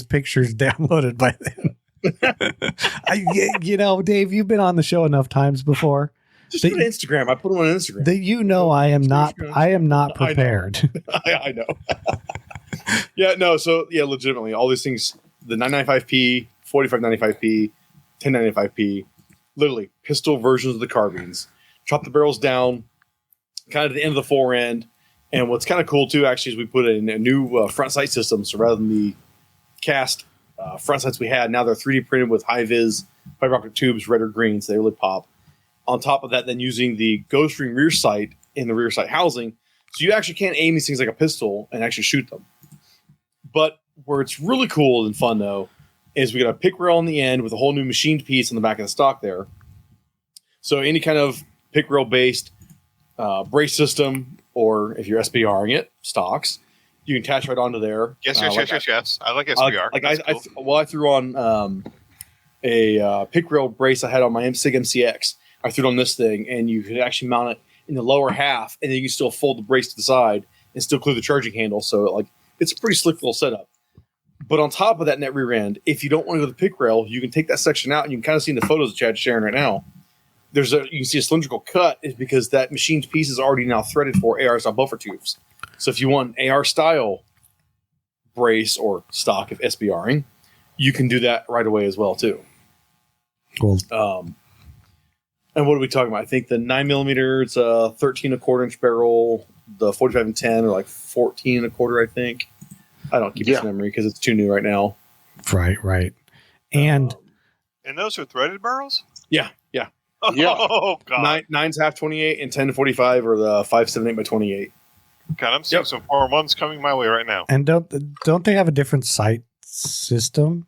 pictures downloaded by then. Dave, you've been on the show enough times before. Just put Instagram. I put them on Instagram. That I am not prepared. I know. Yeah, no. So yeah, legitimately, all these things: the 995p, 4595p, 1095p, literally pistol versions of the carbines. Chop the barrels down, kind of at the end of the fore end. And what's kind of cool too, actually, is we put in a new front sight system. So rather than the cast front sights we had, now they're 3D printed with high vis fiber optic tubes, red or green, so they really pop. On top of that, then using the ghost ring rear sight in the rear sight housing, so you actually can't aim these things like a pistol and actually shoot them. But where it's really cool and fun though is we got a pick rail on the end with a whole new machined piece on the back of the stock there. So any kind of pick rail based brace system, or if you're SBRing it, stocks, you can attach right onto there. Yes. I like SBR. I threw on a pick rail brace I had on my SIG MCX. I threw it on this thing, and you could actually mount it in the lower half, and then you can still fold the brace to the side and still clear the charging handle. So it's a pretty slick little setup. But on top of that net rear end, if you don't want to go to the pick rail, you can take that section out, and you can kind of see in the photos that Chad's sharing right now. You can see a cylindrical cut is because that machined piece is already now threaded for AR style buffer tubes. So if you want an AR style brace or stock of SBRing, you can do that right away as well too. Cool. And what are we talking about? I think the 9mm, it's a 13 1/4 inch barrel. The 45 and 10 are like 14 1/4, I think. I don't keep this memory because it's too new right now. Right. And those are threaded barrels? Yeah. Oh, God. 9's half 28 and 10 to 45 are the 5.78 by 28. God, I'm seeing some 4-1s coming my way right now. And don't they have a different sight system?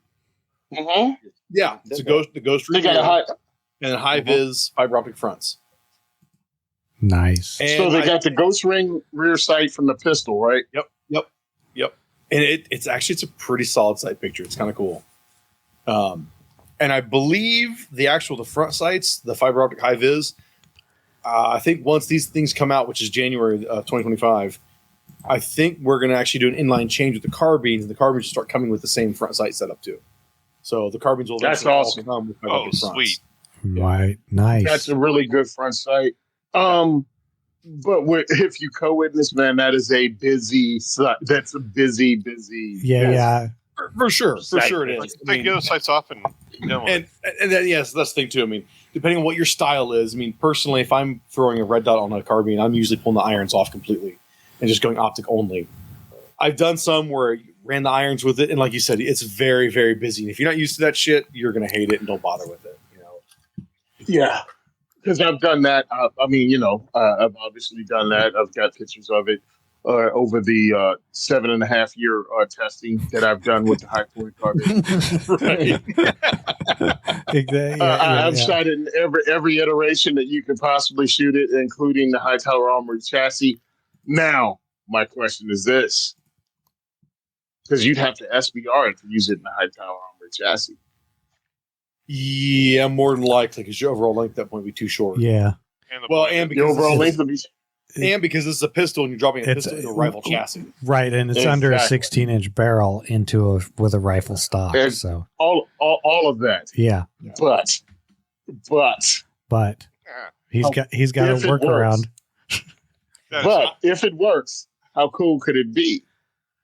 Mm-hmm. Yeah, it's the ghost They got a high. and high vis fiber optic fronts. Nice. And So they got the ghost ring rear sight from the pistol, right? Yep. And it's a pretty solid sight picture. It's kind of cool. And I believe the front sights, the fiber optic high vis, I think once these things come out, which is January 2025, I think we're going to actually do an inline change with the carbines, and the carbines will start coming with the same front sight setup too. So the carbines will That's eventually awesome. come with fiber optic fronts. Sweet. Right. Nice. That's a really good front sight. But if you co-witness, man, that is a busy. That's a busy. Yeah. For sure it is. Take the other sights off and And then, yes, that's the thing too. I mean, depending on what your style is. I mean, personally, if I'm throwing a red dot on a carbine, I'm usually pulling the irons off completely and just going optic only. I've done some where I ran the irons with it, and like you said, it's very, very busy. And if you're not used to that shit, you're going to hate it and don't bother with it. Yeah, because I've done that. I've obviously done that. I've got pictures of it over the 7.5 year testing that I've done with the high point carbine. Exactly. I've shot it in every iteration that you could possibly shoot it, including the high tower armored chassis. Now, my question is this: because you'd have to SBR it to use it in the high tower armored chassis. Yeah, more than likely, because your overall length at that point would be too short. Yeah. And The overall length would be. And because this is a pistol and you're dropping a pistol into a rifle chassis. Right, and it's under a 16-inch barrel with a rifle stock. And so all of that. yeah, But he's got a if it workaround. But if it works, how cool could it be?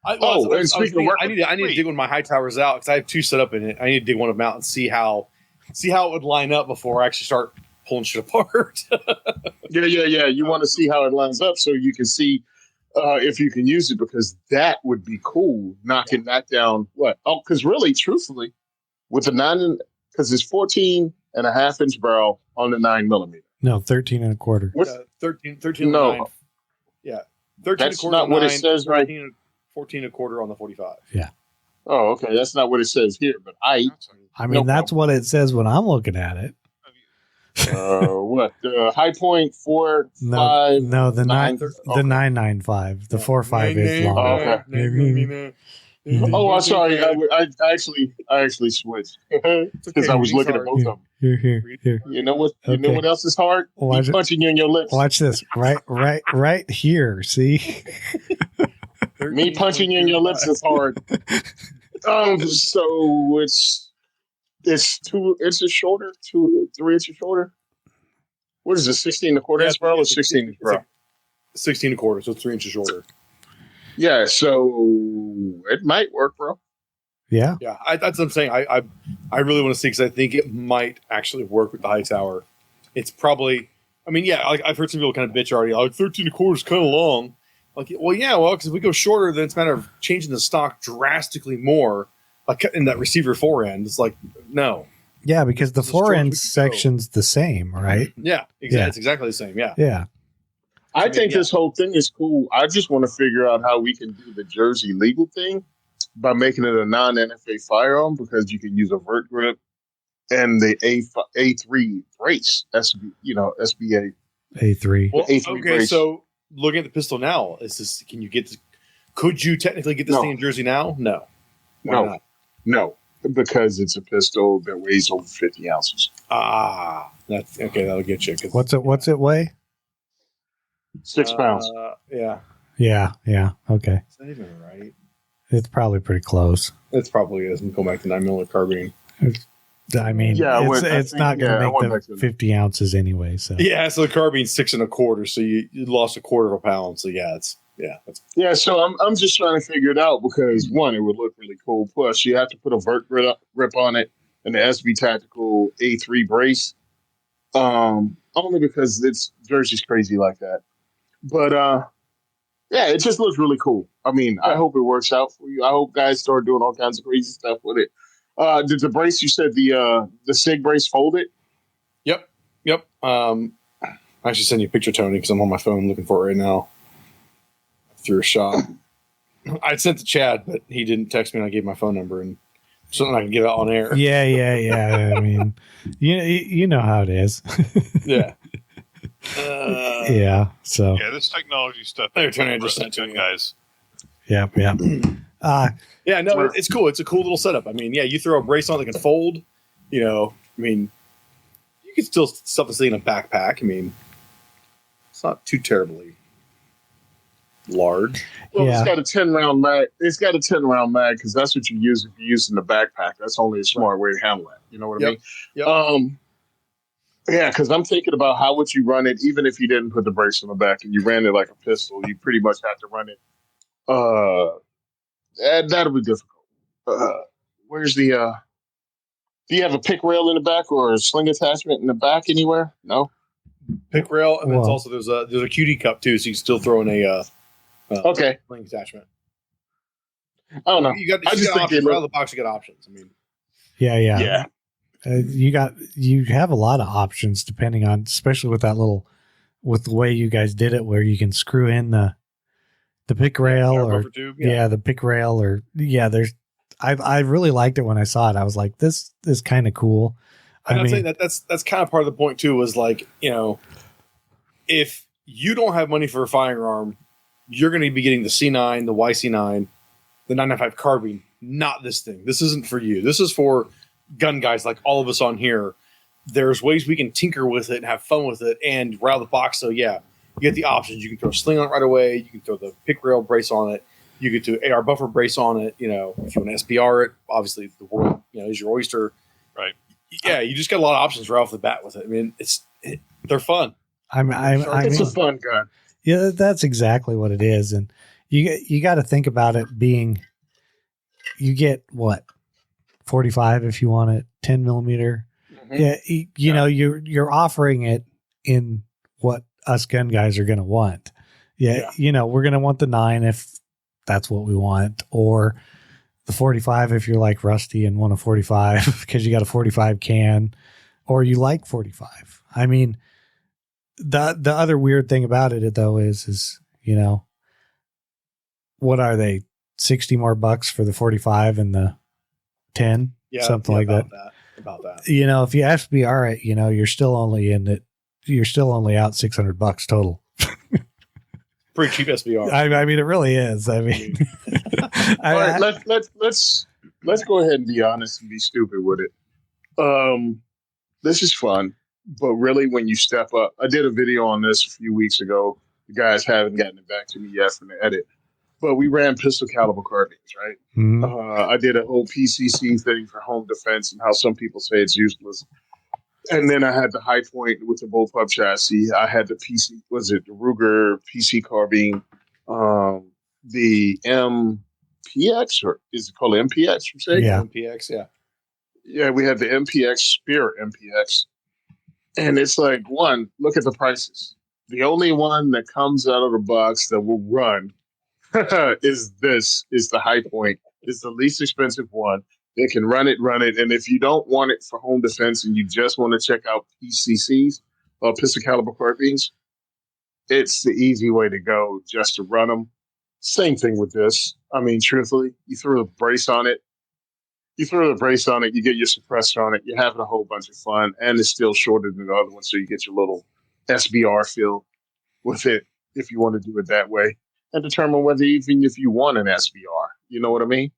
I need to dig one of my high towers out because I have two set up in it. I need to dig one of them out and see how it would line up before I actually start pulling shit apart. Yeah. You want to see how it lines up so you can see if you can use it, because that would be cool. Knocking that down. What? Oh, because really, truthfully, with the 9, because it's 14.5 inch barrel on the 9mm. No, 13 1/4. What's 13 no? 9. Yeah, 13 That's not what it says, right? 14 1/4 on the 45. Yeah. Oh, okay. That's not what it says here, but I mean, that's what it says when I'm looking at it. What high point 4 No, 5? no, the 9, 995. The 4.5 is long. Oh, okay. Oh, I'm sorry. I actually switched because I was looking at both of them. Here. You know what? You Okay. know what else is hard? Watch Me punching you in your lips. Watch this. Right here. See? Me punching you in your lips is hard. So it's 2 inches shorter, 3 inches shorter. What is it? 16 1/4 inch barrel or 16 inch barrel? 16 1/4, so 3 inches shorter. Yeah, so it might work, bro. Yeah. Yeah, that's what I'm saying. I really want to see because I think it might actually work with the high tower. It's probably, I mean, yeah, I've heard some people kind of bitch already. Like 13 1/4 is kind of long. Like, because if we go shorter, then it's a matter of changing the stock drastically more, like in that receiver forend. It's like, no. Yeah, because the Just forend George section's the same, right? Yeah, exactly. Yeah. It's exactly the same. Yeah. Yeah. I think this whole thing is cool. I just want to figure out how we can do the Jersey legal thing by making it a non-NFA firearm because you can use a vert grip and the A3 brace. SBA. A3. Well, A3 okay, brace. so looking at the pistol now, could you technically get this No. thing in Jersey now? No. Why No. not? No, because it's a pistol that weighs over 50 ounces. That's okay. That'll get you. 'Cause, What's it weigh? 6 pounds. Yeah. Yeah. Okay. Is that even right? It's probably pretty close. It probably is. I'm going back to 9mm carbine. I mean, Yeah, I it's not going to went make back to the 50 ounces anyway. So Yeah, so the carbine's 6 1/4, so you lost 1/4 of a pound. So that's Yeah, so I'm just trying to figure it out because one, it would look really cool. Plus, you have to put a vert grip on it and the SB Tactical A3 brace. Only because it's Jersey's crazy like that. But yeah, it just looks really cool. I mean, I hope it works out for you. I hope guys start doing all kinds of crazy stuff with it. Did the brace you said the SIG brace folded? Yep. I should send you a picture, Tony, because I'm on my phone looking for it right now. Threw a shot. I sent to Chad, but he didn't text me, and I gave my phone number and something I can give out on air. yeah. I mean, you know how it is. Yeah. Yeah. So Yeah, this technology stuff. There, Tony, I just sent to gun you. guys. yeah. Yeah, no, it's cool. It's a cool little setup. I mean, yeah, you throw a brace on that can fold. I mean, you can still stuff this thing in a backpack. I mean, it's not too terribly large. Well, Yeah. It's got a 10-round mag. It's got a 10-round mag because that's what you use if you use in the backpack. That's only a smart way to handle it. You know what I mean? Yep. Yeah, because I'm thinking about how would you run it, even if you didn't put the brace on the back and you ran it like a pistol. You pretty much have to run it. That'll be difficult. Where's the? Do you have a pick rail in the back or a sling attachment in the back anywhere? No. Pick rail, and then Well- also there's a QD cup too, so you can still throw in a Okay. sling attachment. I don't know. You got I just think options. they Right look- out of the box. You got options. I mean, Yeah. Yeah. You have a lot of options depending on, especially with the way you guys did it, where you can screw in the pick rail power or buffer tube. the pick rail or I really liked it when I saw it. I was like, this is kind of cool. I'm not saying that's kind of part of the point too. Was like, if you don't have money for a firearm, you're going to be getting the C9, the YC9, the 995 carbine, not this thing. This isn't for you. This is for gun guys like all of us on here. There's ways we can tinker with it and have fun with it and right out of the box. So yeah, you get the options. You can throw a sling on it right away. You can throw the pick rail brace on it. You get to AR buffer brace on it. If you want to SPR it, obviously the world is your oyster. Right. Yeah, you just got a lot of options right off the bat with it. I mean, they're fun. It's a fun gun. Yeah, that's exactly what it is. And you got to think about it being, you get what, 45 if you want it, 10 millimeter. Mhm. Yeah, you're offering it in what us gun guys are going to want. Yeah, we're going to want the 9 if that's what we want, or the 45 if you're like Rusty and want a 45 because you got a 45 can, or you like 45. I mean, the other weird thing about it though is what are they, 60 more bucks for the 45 and the 10? Something like that. About that. If you ask me, all right, you're still only out $600 total. Pretty cheap SBR. I mean, it really is. I mean, All right, let's go ahead and be honest and be stupid with it. This is fun, but really, when you step up, I did a video on this a few weeks ago. The guys haven't gotten it back to me yet from the edit, but we ran pistol caliber carbines, right? Mhm. I did a whole PCC thing for home defense and how some people say it's useless. And then I had the high point with the bullpup chassis. I had the PC, was it the Ruger PC carbine, the MPX, or is it called MPX? From saying? Yeah. MPX, yeah. Yeah, we had the MPX, Spirit MPX. And it's like, one, look at the prices. The only one that comes out of the box that will run is the high point. It's the least expensive one. They can run it. And if you don't want it for home defense and you just want to check out PCCs, pistol caliber carbines, it's the easy way to go just to run them. Same thing with this. I mean, truthfully, you throw a brace on it. You get your suppressor on it, you're having a whole bunch of fun, and it's still shorter than the other one, so you get your little SBR feel with it if you want to do it that way, and determine whether even if you want an SBR. You know what I mean?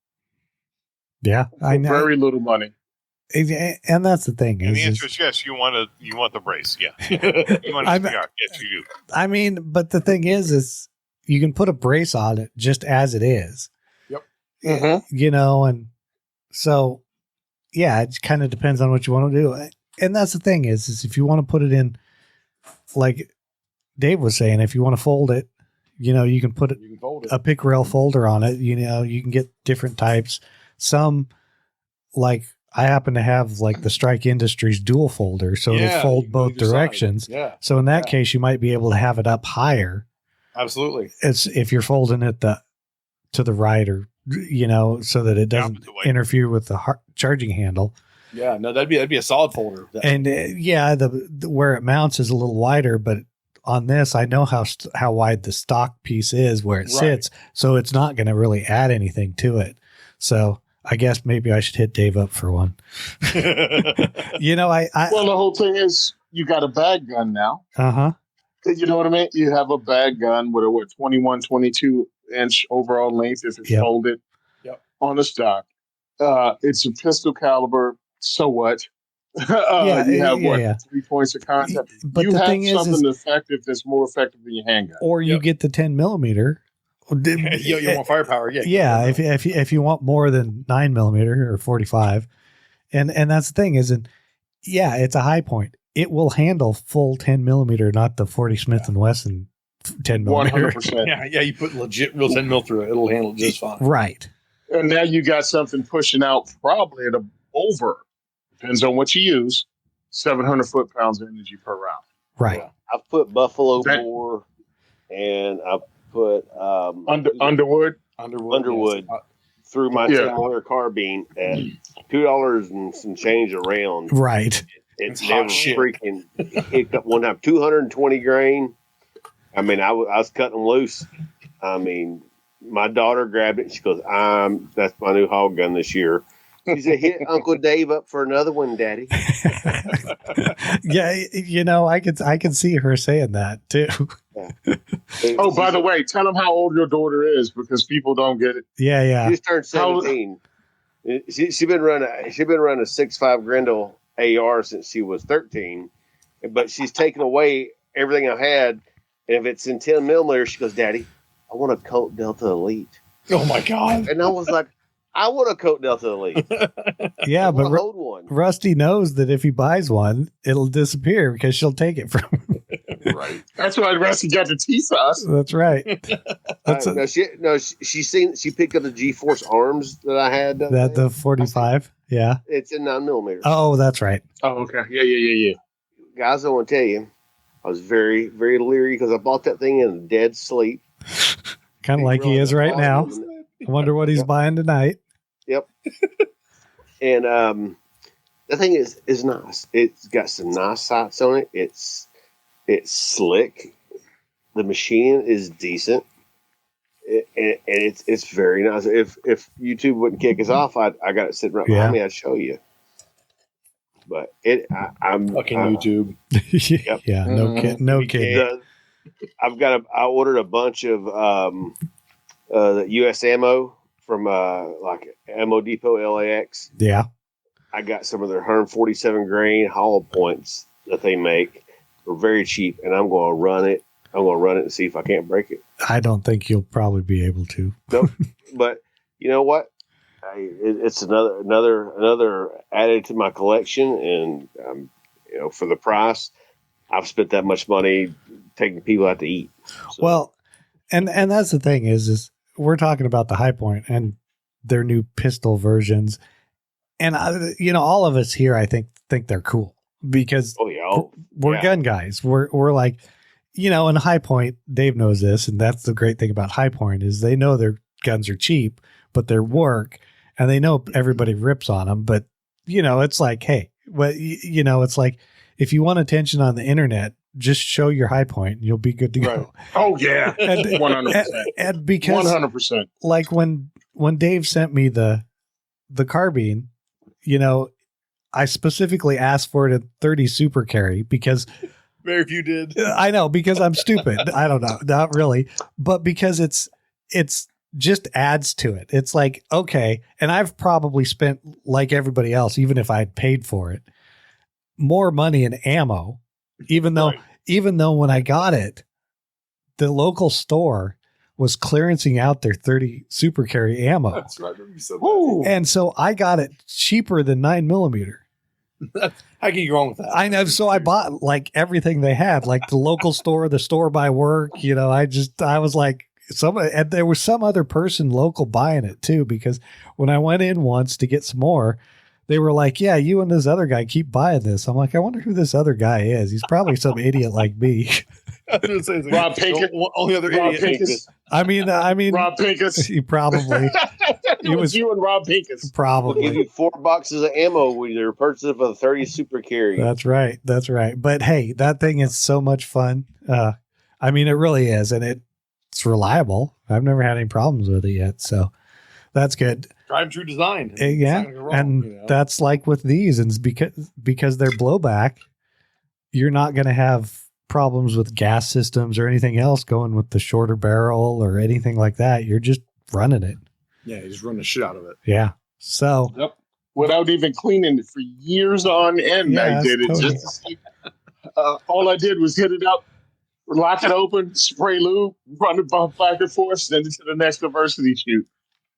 Yeah, I know. Very little money. And that's the thing. And the answer is yes. You want the brace. Yeah. You want I'm- SBR. Yes, you do. I mean, but the thing is you can put a brace on it just as it is. Yep. Mm-hmm. You know, and so, yeah, it kind of depends on what you want to do. And that's the thing is if you want to put it in, like Dave was saying, if you want to fold it, you know, you can put You can fold it. a pick rail folder on it. You know, you can get different types. Some, like I happen to have like the Strike Industries dual folder, so Yeah, it'll you fold can both move your side. directions. Yeah, So in that Yeah. case, you might be able to have it up higher. absolutely. It's if you're folding it to the right, or you know, so that it doesn't opposite way. interfere with the charging handle. Yeah, no, that'd be a solid folder. And yeah, the where it mounts is a little wider, but on this, I know how wide the stock piece is where it Right. sits, so it's not going to really add anything to it. So I guess maybe I should hit Dave up for one. You know, I Well, the whole thing is you got a bag gun now. uh-huh. You know what I mean? You have a bag gun with a 21, 22-inch overall length if it's Yep. folded on the stock. It's a pistol caliber. So what? You have yeah. 3 points of contact. But you the have thing is something effective that's more effective than your handgun. or you Yep. get the 10 millimeter. you want firepower? Yeah, Yeah, if you want more than 9 millimeter or 45, and that's the thing isn't. Yeah, it's a high point. It will handle full 10 millimeter, not the 40 Smith and Wesson 10 millimeter. 100%. yeah. You put legit real 10 mil through it; it'll handle it just fine. Right. And now you got something pushing out probably at over, depends on what you use, 700 foot-pounds of energy per round. Right. Yeah. I've put buffalo That- boar, and I've put Underwood. Underwood. yes. through my Yeah. 10 carbine at $2 and some change a round. Right. It's Hot never shit. freaking hicked up one time. 220 grain. I mean, I was cutting them loose. I mean, my daughter grabbed it. And she goes, that's my new hog gun this year. She said, hit Uncle Dave up for another one, Daddy. Yeah, you know, I can see her saying that too. Oh, by the way, tell them how old your daughter is because people don't get it. Yeah, She yeah. just turned 17. She been running a 6.5 Grendel AR since she was 13, but she's taken away everything I had. And if it's in 10 millimeter, she goes, Daddy, I want a Colt Delta Elite. Oh my god! And I was like, I want a Colt Delta Elite. Yeah, I but want to hold one. Rusty knows that if he buys one, it'll disappear because she'll take it from him. Right. That's why Rusty got the T-sauce. That's right. That's She picked up the G-Force arms that I had. that the 45. Yeah. It's in 9 millimeters. Oh, that's right. Oh, okay. Yeah. Guys, I want to tell you, I was very, very leery because I bought that thing in a dead sleep. Kind of like he is right now. I wonder what he's buying tonight. Yep. And the thing is nice. It's got some nice sights on it. It's slick. The machine is decent. And it's very nice. If YouTube wouldn't kick us off, I got it sitting right behind me. I'd show you. But I'm Fucking YouTube. Yeah, no Mhm. kid, no kidding. I ordered a bunch of U.S. ammo from like Ammo Depot LAX. Yeah. I got some of their 147 grain hollow points that they make. They're very cheap, and I'm going to run it. I'm going to run it and see if I can't break it. I don't think you'll probably be able to. Nope. But you know what? It's another added to my collection, and for the price, I've spent that much money taking people out to eat. So. Well, and that's the thing is we're talking about the High Point and their new pistol versions, and all of us here I think they're cool because we're gun guys. We're like, in High Point, Dave knows this, and that's the great thing about High Point is they know their guns are cheap, but they're work, and they know everybody rips on them. But it's like, hey, it's like if you want attention on the internet, just show your High Point, and you'll be good to go. Right. Oh yeah, 100%. And because 100%, like when Dave sent me the carbine, I specifically asked for it at 30 super carry because very few did. I know, because I'm stupid. I don't know, not really, but because it's just adds to it. It's like, okay. And I've probably spent, like everybody else, even if I had paid for it, more money in ammo, even though when I got it, the local store was clearancing out their 30 super carry ammo. That's right. You said that. And so I got it cheaper than 9mm. How can you go wrong with that? I know. So I bought like everything they had, like the local store, the store by work. I was like, and there was some other person local buying it too, because when I went in once to get some more, they were like, yeah, you and this other guy keep buying this. I'm like, I wonder who this other guy is. He's probably some idiot like me. Rob Pinkett. Only other Rob idiot. Pinkett. I mean, Rob Pinkett. he probably. It was you and Rob Pinkett. We'll give Probably. you 4 boxes of ammo with your purchase of a 30 super carry. That's right. That's right. But hey, that thing is so much fun. It really is. And it's reliable. I've never had any problems with it yet. So that's good. Tried true design. Yeah. That's like with these, and it's because they're blowback, you're not going to have problems with gas systems or anything else going with the shorter barrel or anything like that. You're just running it. Yeah, you just run the shit out of it. Yeah. So Yep. Without even cleaning it for years on end, Yeah, I did it totally. just to see. All I did was hit it up, lock it open, spray lube, run it back and forth, send it to the next diversity shoot.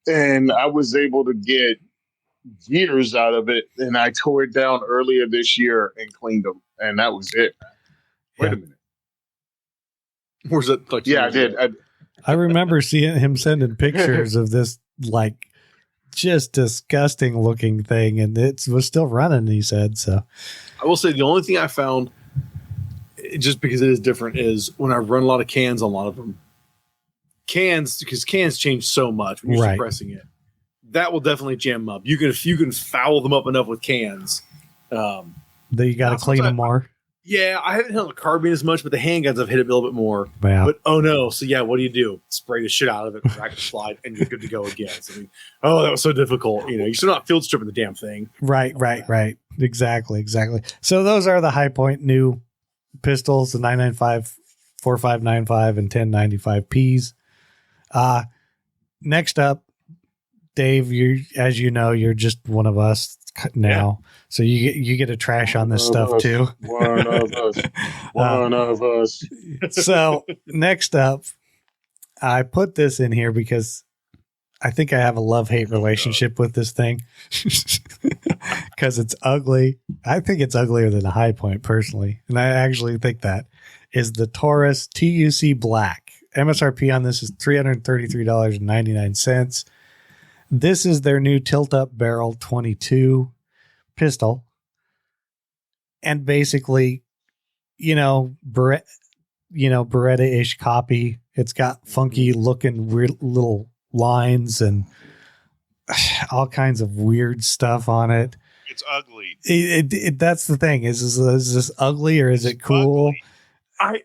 And I was able to get years out of it. And I tore it down earlier this year and cleaned them. And that was it. Wait a minute. Where's it? Like, Yeah, I did. I remember seeing him sending pictures of this like just disgusting looking thing, and it was still running, he said. So I will say the only thing I found, just because it is different, is when I run a lot of cans on a lot of them. Because cans change so much when you're Right. suppressing it. That will definitely jam them up. You can foul them up enough with cans. that you got to That's clean what them more. Yeah, I haven't hit the carbine as much, but the handguns I've hit it a little bit more. Yeah. But oh no! So yeah, what do? Spray the shit out of it, crack the slide, and you're good to go again. So, that was so difficult. You're still not field stripping the damn thing. Right. Exactly. So those are the High Point new pistols, the 995, 4595, and 1095 Ps. Next up, Dave, as you know, you're just one of us now, so you get to trash on this stuff too. One of us. One of us. So next up, I put this in here because I think I have a love-hate relationship with this thing because it's ugly. I think it's uglier than a High Point personally, and I actually think that is the Taurus TUC Black. MSRP on this is $333.99. This is their new tilt-up barrel 22 pistol, and basically, Beretta-ish copy. It's got funky looking weird little lines and all kinds of weird stuff on it. It's ugly. That's the thing. Is this ugly or is it cool?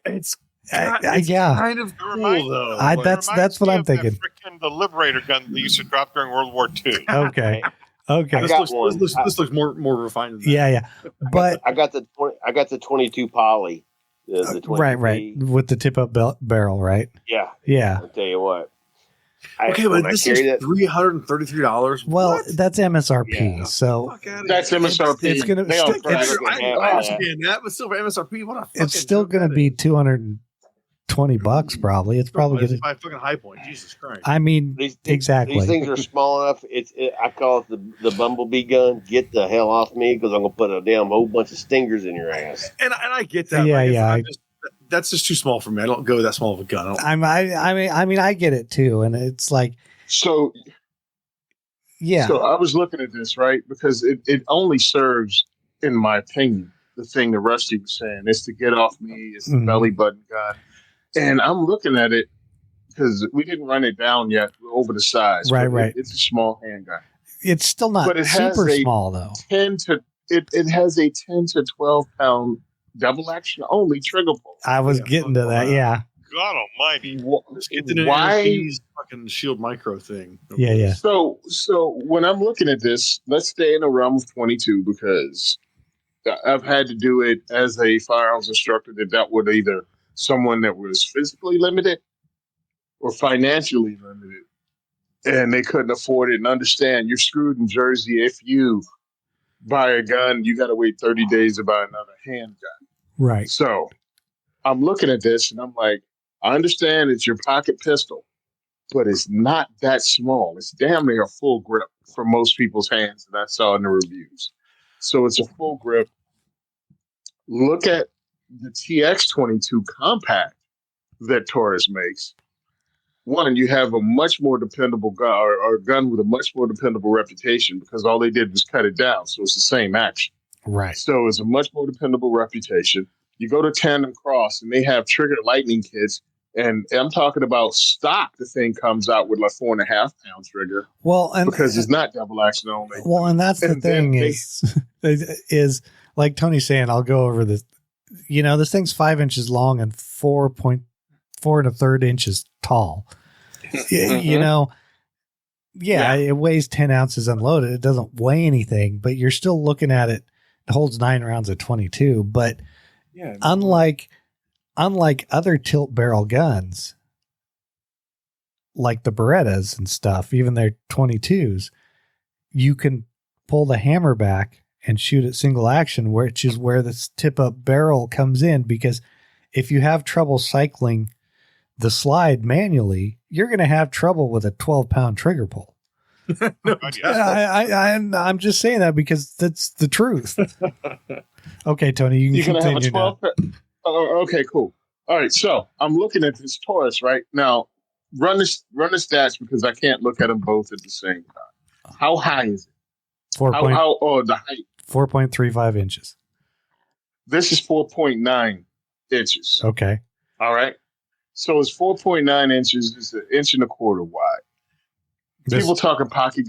It's Yeah. kind of It cool reminds- though. I- It that's reminds what me I'm of that thinking. The Liberator gun they used to drop during World War II. Okay. Okay. I got one. This looks more refined than that. Yeah. But I got the 22 poly The 22 right. With the tip up barrel, right? Yeah. Yeah. I'll tell you what. Okay, but this is $333. Well, What? that's MSRP. Yeah. So Fuck outta That's here. MSRP. it's gonna- They all it's- try to it's- get half I of that. understand that, but still for MSRP, what a fucking it's still joke going to that be is. $220 probably. It's probably It's going to. by fucking High Point. Jesus Christ. I mean, These exactly. These things are small enough. I call it the bumblebee gun. Get the hell off me because I'm gonna put a damn whole bunch of stingers in your ass. And I get that. Yeah, but I guess yeah. that's just too small for me. I don't go that small of a gun. I mean, I get it too, and it's like, So yeah, So I was looking at this, right? Because it only serves, in my opinion, the thing that Rusty was saying, is to get off me, it's the Mhm. belly button gun. And I'm looking at it because we didn't run it down yet over the size. Right, but right. It's a small handgun. it's still not But it has super a small though. 10 to it has a 10 to 12 pound double action only trigger pull. I was getting to that. Yeah, God almighty. Let's get to the Why? NRP's fucking Shield Micro thing. yeah. So when I'm looking at this, let's stay in the realm of 22 because I've had to do it as a firearms instructor that dealt with either someone that was physically limited or financially limited, and they couldn't afford it. And understand, you're screwed in Jersey if you buy a gun, you got to wait 30 days to buy another handgun. Right. So I'm looking at this and I'm like, I understand it's your pocket pistol, but it's not that small. It's damn near a full grip for most people's hands that I saw in the reviews. So it's a full grip. Look at the TX22 compact that Taurus makes. One, you have a much more dependable gun, or a gun with a much more dependable reputation because all they did was cut it down. So it's the same action. Right. So it's a much more dependable reputation. You go to Tandem Cross and they have trigger lightning kits. And I'm talking about stock. The thing comes out with like 4.5 pound trigger Well, and because it's not double action only. well, and that's the And then thing they- is like Tony's saying. I'll go over this. You know, this thing's 5 inches long and 4.4 1/3 inches tall. You know, yeah, it weighs 10 ounces unloaded. It doesn't weigh anything, but you're still looking at it. It holds 9 rounds of 22. But Yeah. unlike other tilt barrel guns, like the Berettas and stuff, even their 22s, you can pull the hammer back and shoot at single action, which is where this tip up barrel comes in. Because if you have trouble cycling the slide manually, you're going to have trouble with a 12-pound trigger pull. I'm just saying that because that's the truth. Okay, Tony, you You're can going to have a continue 12. Oh, okay, cool. All right, so I'm looking at this Taurus right now. Run the stats because I can't look at them both at the same time. How high is it? now. The height. 4.35 inches. This is 4.9 inches. Okay. All right. So it's 4.9 inches. It's 1.25 inches wide. People talking pocket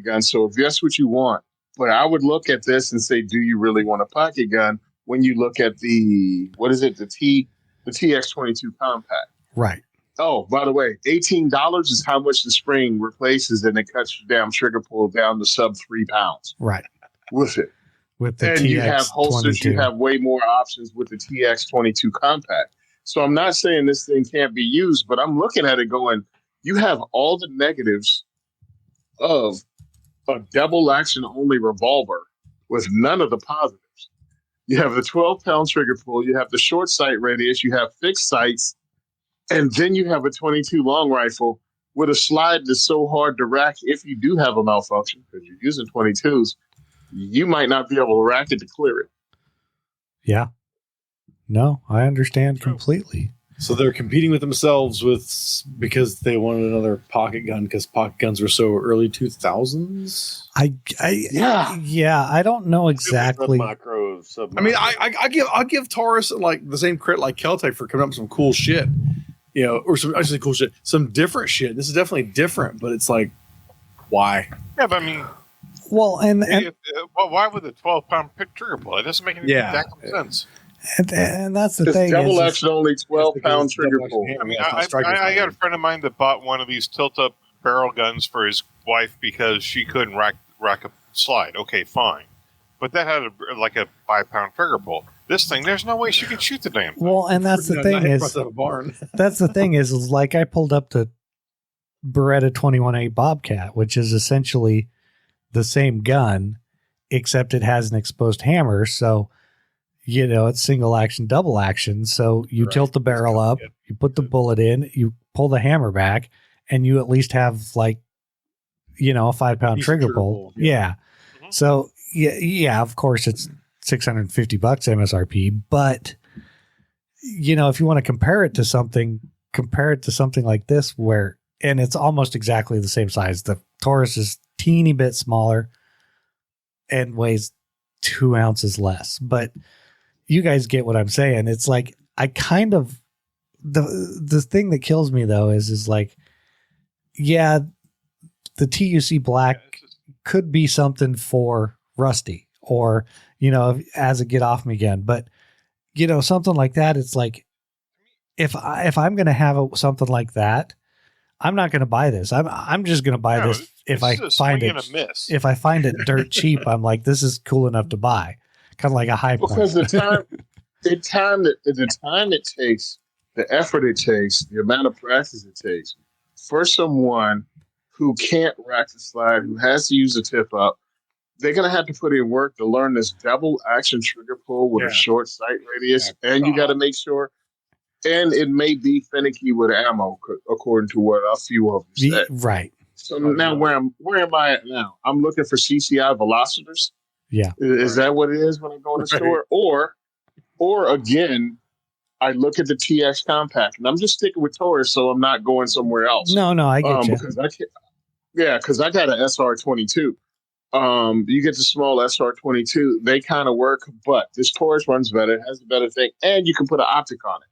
gun. So if that's what you want, but I would look at this and say, do you really want a pocket gun when you look at the TX22 compact? Right. Oh, by the way, $18 is how much the spring replaces, and it cuts your damn trigger pull down to sub 3 pounds Right. with it. With the And you have holsters, TX22. you have way more options with the TX22 compact. So I'm not saying this thing can't be used, but I'm looking at it going, you have all the negatives of a double action only revolver with none of the positives. You have the 12-pound trigger pull, you have the short sight radius, you have fixed sights, and then you have a 22 long rifle with a slide that's so hard to rack if you do have a malfunction, because you're using 22s, you might not be able to rack it to clear it. Yeah. No, I understand completely. So they're competing with themselves because they wanted another pocket gun because pocket guns were so early 2000s. Yeah, I don't know exactly. I mean, I'll give Taurus like the same credit like Keltec for coming up with some cool shit, you know, or some actually cool shit, some different shit. This is definitely different, but it's like, why? Yeah, but I mean, Well, and why with a 12-pound trigger pull? It doesn't make any damn sense. and that's the It's thing. double is- action only 12-pound trigger pull. I mean, I got a friend of mine that bought one of these tilt-up barrel guns for his wife because she couldn't rack a slide. Okay, fine. but that had like a 5-pound trigger pull. This thing, there's no way she could shoot the damn thing. Well, and that's the thing is, a barn. that's the thing is like I pulled up the Beretta 21A Bobcat, which is essentially the same gun, except it has an exposed hammer. So, you know, it's single action, double action. So you tilt the barrel up, you put the bullet in, you pull the hammer back, and you at least have like, you know, a 5-pound trigger pull. Yeah. Mhm. So yeah, of course it's $650 MSRP, but you know, if you want to compare it to something like this where, and it's almost exactly the same size. The Taurus is teeny bit smaller and weighs 2 ounces less, but you guys get what I'm saying. It's like, I kind of, the thing that kills me though is like, yeah, the TUC Black could be something for Rusty or, you know, as a get off me gun, but you know, something like that. It's like, if I'm going to have something like that, I'm not going to buy this. I'm just going to buy this if I find it. If I find it dirt cheap, I'm like, this is cool enough to buy. Kind of like a high point. Because the time it takes, the effort it takes, the amount of practice it takes for someone who can't rack the slide, who has to use a tip up, they're going to have to put in work to learn this double action trigger pull with a short sight radius. And you got to make sure, and it may be finicky with ammo, according to what a few of them said. Right. So now where am I at now? I'm looking for CCI velocitors. Yeah. Is that what it is when I go in the store? Or again, I look at the TX compact, and I'm just sticking with Taurus, so I'm not going somewhere else. No, I get you. Because I got an SR22. You get the small SR22, they kind of work, but this Taurus runs better, it has a better thing, and you can put an optic on it.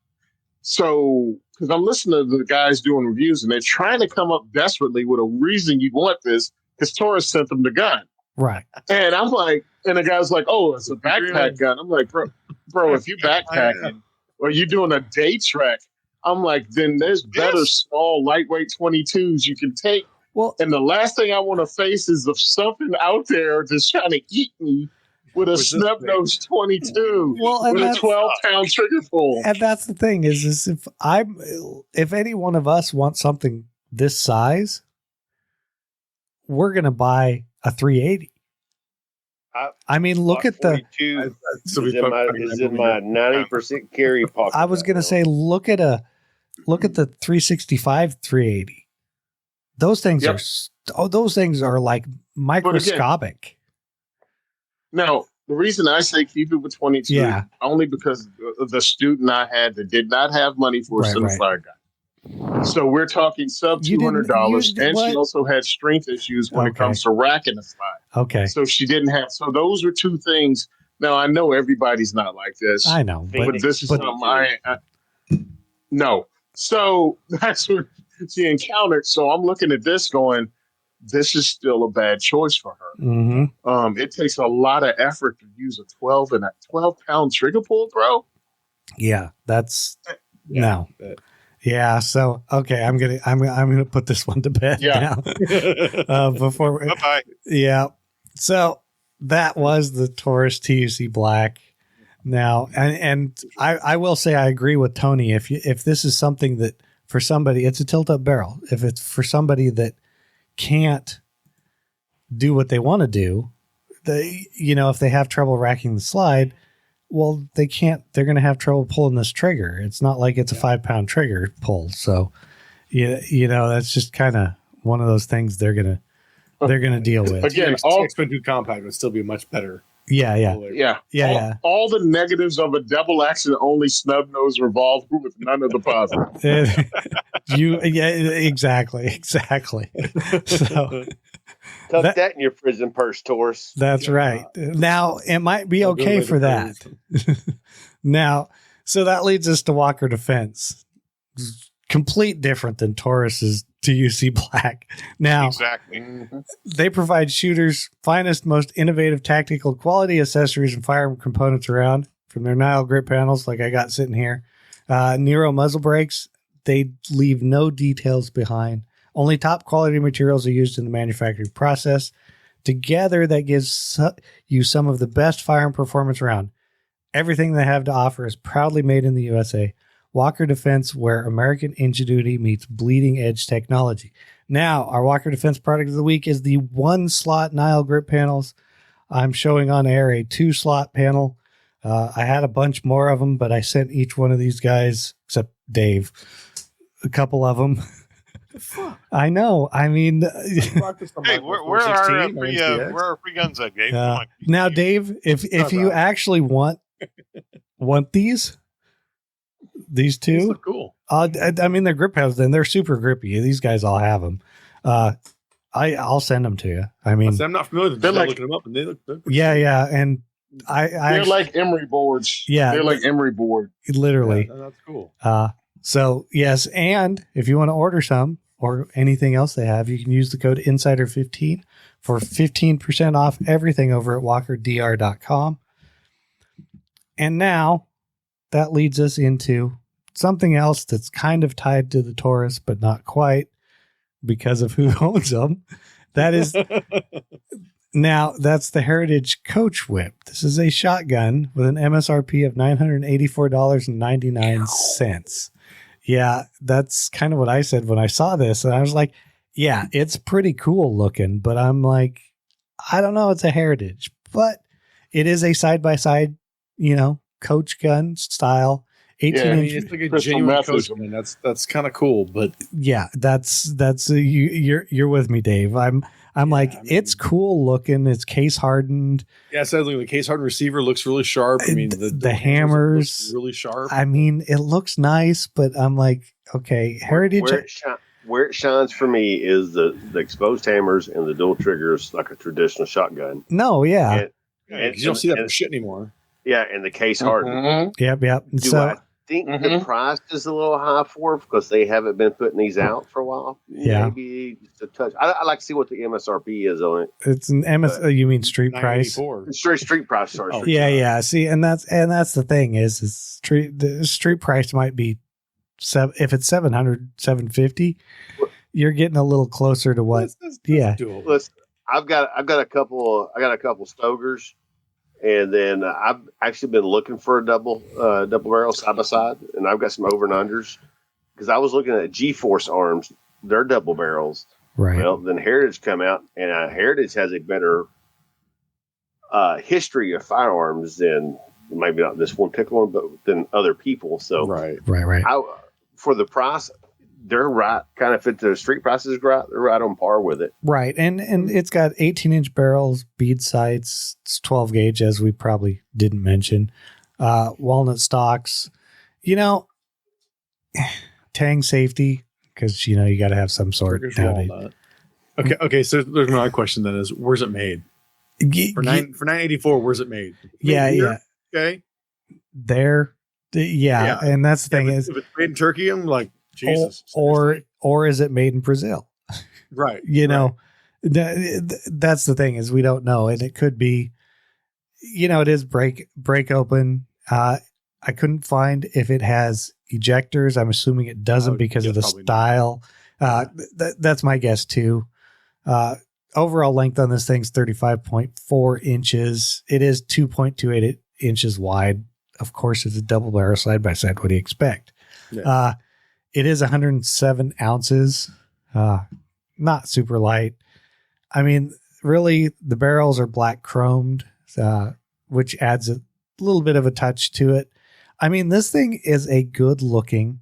So, because I'm listening to the guys doing reviews, and they're trying to come up desperately with a reason you want this, because Taurus sent them the gun. Right. And I'm like, and the guy's like, oh, it's a backpack gun. I'm like, bro, if you backpacking or you doing a day trek, I'm like, then there's better small, lightweight 22s you can take. Well, and the last thing I want to face is of something out there that's trying to eat me with a snub-nosed 22 with a 12-pound trigger pull. And that's the thing is if any one of us wants something this size, we're going to buy a 380. I mean, look at the is in my 90% carry pocket. I was going to say, look at the 365 380. Those things are like microscopic. Now, the reason I say keep it with 22 is only because of the student I had that did not have money for a centerfire gun. So we're talking sub $200, and she also had strength issues when it comes to racking the slide. Okay. So she didn't have. So those were two things. Now I know everybody's not like this. I know, but this is something I no. So that's what she encountered. So I'm looking at this going, this is still a bad choice for her. Mm-hmm. It takes a lot of effort to use a 12-pound trigger pull, bro. Yeah, that's no. Yeah, so okay, I'm gonna put this one to bed now. Before bye. Yeah, so that was the Taurus TUC Black. Now, and I will say I agree with Tony. If this is something that for somebody, it's a tilt-up barrel. If it's for somebody that can't do what they want to do, if they have trouble racking the slide, well, they can't. They're going to have trouble pulling this trigger. It's not like it's a 5-pound trigger pull. So, that's just kind of one of those things they're gonna deal with. Again, all X22 compact would still be much better. Yeah. All the negatives of a double action only snub nose revolver with none of the positives. Exactly. So. Tuck that in your prison purse, Taurus. That's right. Now, it might be okay for that. Now, so that leads us to Walker Defense. Complete different than Taurus's TUC Black. Now, exactly. They provide shooters finest, most innovative tactical quality accessories and firearm components around, from their Nile grip panels, like I got sitting here, Nero muzzle brakes. They leave no details behind. Only top quality materials are used in the manufacturing process. Together, that gives you some of the best firearm performance around. Everything they have to offer is proudly made in the USA. Walker Defense, where American ingenuity meets bleeding edge technology. Now, our Walker Defense product of the week is the 1-slot Nile grip panels. I'm showing on air a 2-slot panel. I had a bunch more of them, but I sent each one of these guys, except Dave, a couple of them. I know. I mean, Hey, where are our free guns at, Dave? Come on. now, Dave, if you actually want these These two, look cool. I mean, they're grip pads, and they're super grippy. These guys all have them. I'll send them to you. I mean, I'm not familiar with them. I'm looking them up, and they look. Yeah, and they're like emery boards. Yeah, they're like emery board. Literally. Yeah, that's cool. So yes, and if you want to order some or anything else they have, you can use the code Insider15 for 15% off everything over at walkerdr.com. And now that leads us into something else that's kind of tied to the Taurus, but not quite because of who owns them. That is now that's the Heritage Coachwhip. This is a shotgun with an MSRP of $984.99. Yeah, that's kind of what I said when I saw this. And I was like, yeah, it's pretty cool looking, but I'm like, I don't know. It's a Heritage, but it is a side-by-side, coach gun style. 18-inch. It's like a genuine coach. I mean, that's kind of cool, but yeah, that's you're with me, Dave. I'm like, it's cool looking. It's case hardened. Yeah, sadly, the case hardened receiver looks really sharp. I mean, the hammers really sharp. I mean, it looks nice, but I'm like, okay, Heritage. Where it shines for me is the exposed hammers and the dual triggers, like a traditional shotgun. No, yeah, and you don't see that for shit anymore. Yeah, and the case hardened. Yep. Do I think the price is a little high for it because they haven't been putting these out for a while? Yeah, maybe just a touch. I like to see what the MSRP is on it. It's an you mean street price? Street price. Sorry. Yeah. See, and that's the thing is the street price might be if it's 700, 750, you're getting a little closer to what? Yeah. Listen, I've got a couple Stogers. And then I've actually been looking for a double barrel side by side, and I've got some over and unders because I was looking at G-Force arms, their double barrels. Right. Well, then Heritage come out, and Heritage has a better history of firearms than maybe not this one particular one, but than other people. So right. For the price, they're right. Kind of fit the street prices. Right, they're right on par with it. Right, and it's got 18-inch barrels, bead sights, it's 12 gauge, as we probably didn't mention. Walnut stocks, tang safety because you got to have some sort nowadays. Okay. So there's another question then: is where's it made? For $984, where's it made? Yeah. Okay. There, yeah, and that's the thing is, if it's made in Turkey, I'm like. Jesus. Or is it made in Brazil? Right. That's the thing is we don't know. And it could be, it is break open. I couldn't find if it has ejectors. I'm assuming it doesn't because of the style. That's my guess too. Overall length on this thing's 35.4 inches. It is 2.28 inches wide. Of course, it's a double barrel side by side. What do you expect? Yeah. It is 107 ounces, not super light. I mean, really, the barrels are black chromed, which adds a little bit of a touch to it. I mean, this thing is a good looking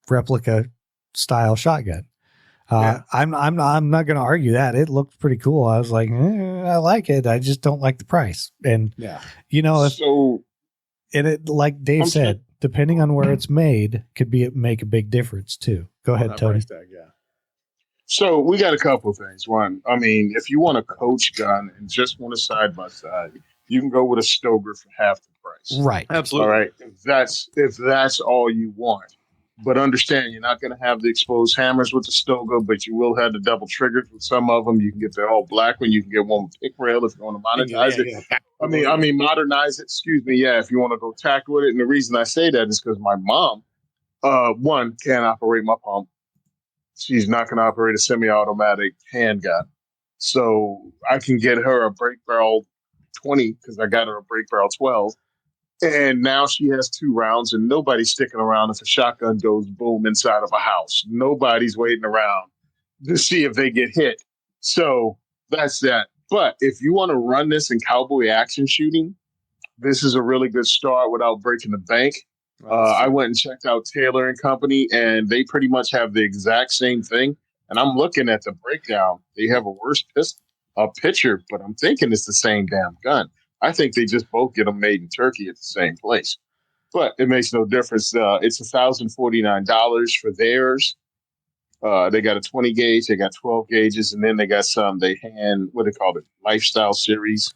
replica style shotgun. I'm not going to argue that. It looked pretty cool. I was like, I like it. I just don't like the price. And and it, like Dave said, depending on where it's made, could make a big difference too. Go ahead, Tony. So we got a couple of things. One, I mean, if you want a coach gun and just want a side by side, you can go with a Stoker for half the price. Right. Absolutely. All right. If that's all you want. But understand, you're not going to have the exposed hammers with the Stoker, but you will have the double triggers with some of them. You can get the all black one. You can get one with pick rail if you want to modernize it. Yeah. I mean, modernize it. Excuse me. Yeah, if you want to go tack with it. And the reason I say that is because my mom, one, can't operate my pump. She's not going to operate a semi-automatic handgun. So I can get her a break barrel 20 because I got her a break barrel 12. And now she has 2 rounds, and nobody's sticking around if a shotgun goes boom inside of a house. Nobody's waiting around to see if they get hit. So that's that. But if you want to run this in cowboy action shooting, this is a really good start without breaking the bank. I went and checked out Taylor and Company, and they pretty much have the exact same thing. And I'm looking at the breakdown. They have a worse picture, but I'm thinking it's the same damn gun. I think they just both get them made in Turkey at the same place. But it makes no difference. It's $1,049 for theirs. They got a 20 gauge, they got 12 gauges, and then they got some, what they call it, lifestyle series.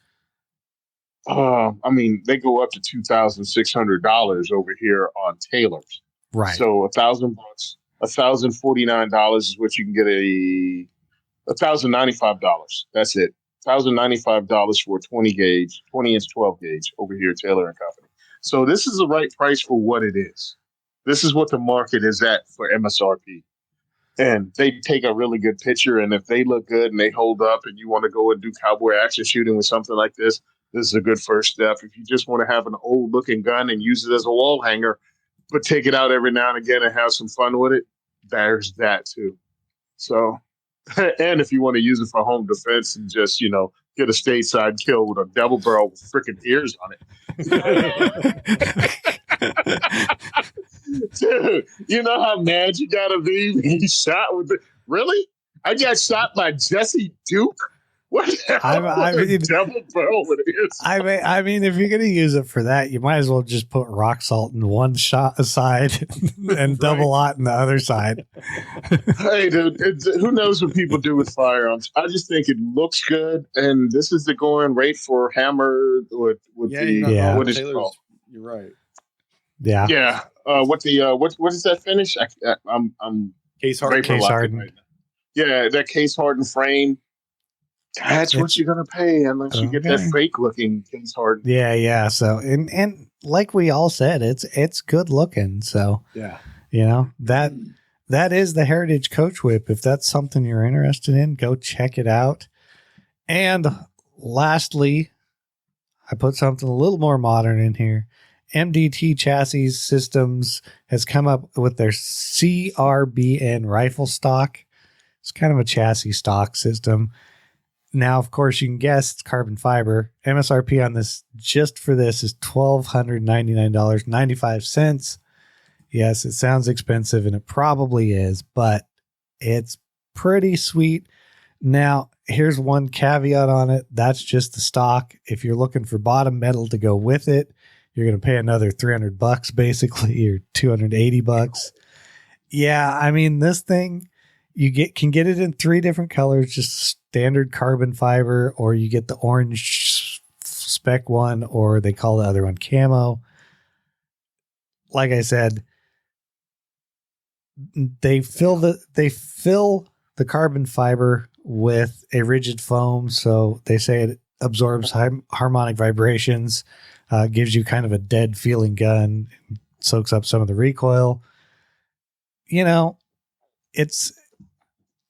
I mean, they go up to $2,600 over here on Taylor's. Right. So $1,000, $1,049 is what you can get $1,095. That's it. $1,095 for a 20 gauge, 20-inch 12 gauge over here at Taylor and Company. So this is the right price for what it is. This is what the market is at for MSRP. And they take a really good picture, and if they look good and they hold up and you want to go and do cowboy action shooting with something like this, this is a good first step. If you just want to have an old-looking gun and use it as a wall hanger, but take it out every now and again and have some fun with it, there's that too. So, and if you want to use it for home defense and just, get a stateside kill with a double barrel with freaking ears on it. Dude, you know how mad you gotta be when you shot with it? Really? I got shot by Jesse Duke? What the hell? I mean, double barrel with ears. I mean, if you're going to use it for that, you might as well just put rock salt in one side and double lot in the other side. Hey, dude, who knows what people do with firearms? I just think it looks good, and this is the going rate for hammer with what is it called? You're right. Yeah. Yeah. What is that finish? I'm case hardened. Right now. Yeah, that case hardened frame. That's what you're gonna pay unless you get that fake looking case hardened. Yeah. So and like we all said, it's good looking. So yeah, that is the Heritage Coachwhip. If that's something you're interested in, go check it out. And lastly, I put something a little more modern in here. MDT Chassis Systems has come up with their CRBN rifle stock. It's kind of a chassis stock system. Now, of course, you can guess it's carbon fiber. MSRP on this, just for this, is $1,299.95. Yes, it sounds expensive, and it probably is, but it's pretty sweet. Now, here's one caveat on it. That's just the stock. If you're looking for bottom metal to go with it, you're going to pay another $300 basically, or $280. Yeah, I mean, this thing, you can get it in 3 different colors, just standard carbon fiber, or you get the orange spec one, or they call the other one camo. Like I said, they fill the carbon fiber with a rigid foam, so they say it absorbs harmonic vibrations, gives you kind of a dead feeling gun, soaks up some of the recoil.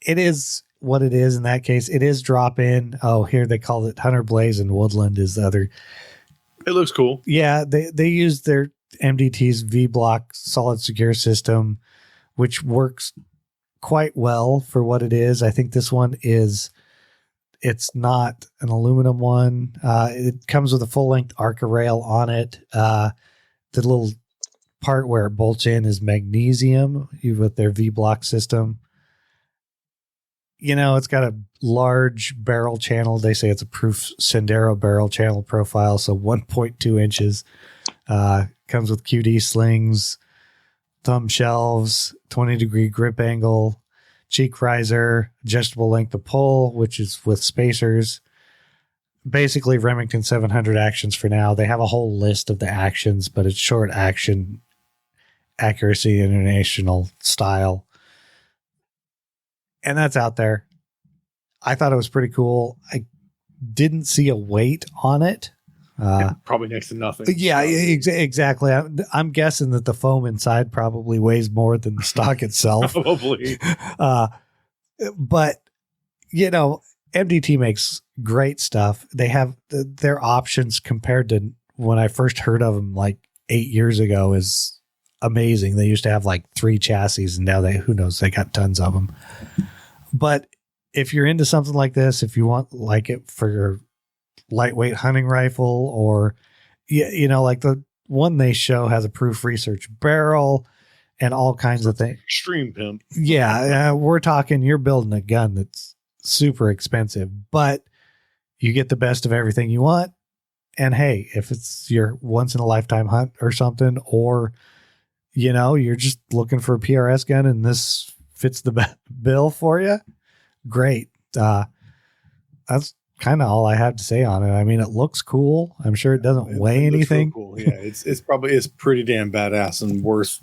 It is what it is in that case. It is drop in. Oh, here they call it Hunter Blaze, and Woodland is the other. It looks cool. Yeah, they use their MDT's V-Block solid secure system, which works quite well for what it is. I think this one it's not an aluminum one. It comes with a full-length Arca rail on it. The little part where it bolts in is magnesium with their V-Block system. It's got a large barrel channel. They say it's a proof Sendero barrel channel profile, so 1.2 inches. Comes with QD slings, thumb shelves, 20-degree grip angle, cheek riser, adjustable length of pull, which is with spacers. Basically, Remington 700 actions for now. They have a whole list of the actions, but it's short action, accuracy, international style. And that's out there. I thought it was pretty cool. I didn't see a weight on it. Probably next to nothing. Yeah, exactly. I'm guessing that the foam inside probably weighs more than the stock itself. Probably. But, MDT makes great stuff. They have their options compared to when I first heard of them like 8 years ago is amazing. They used to have like 3 chassis, and now who knows, they got tons of them. But if you're into something like this, if you want like it for your lightweight hunting rifle, or like the one they show has a proof research barrel and all kinds of things. Extreme pimp. Yeah, we're talking you're building a gun that's super expensive, but you get the best of everything you want. And hey, if it's your once in a lifetime hunt or something, or you're just looking for a PRS gun and this fits the bill for you, great. That's kind of all I have to say on it. I mean, it looks cool. I'm sure it doesn't weigh anything. Cool. Yeah, it's pretty damn badass and worth.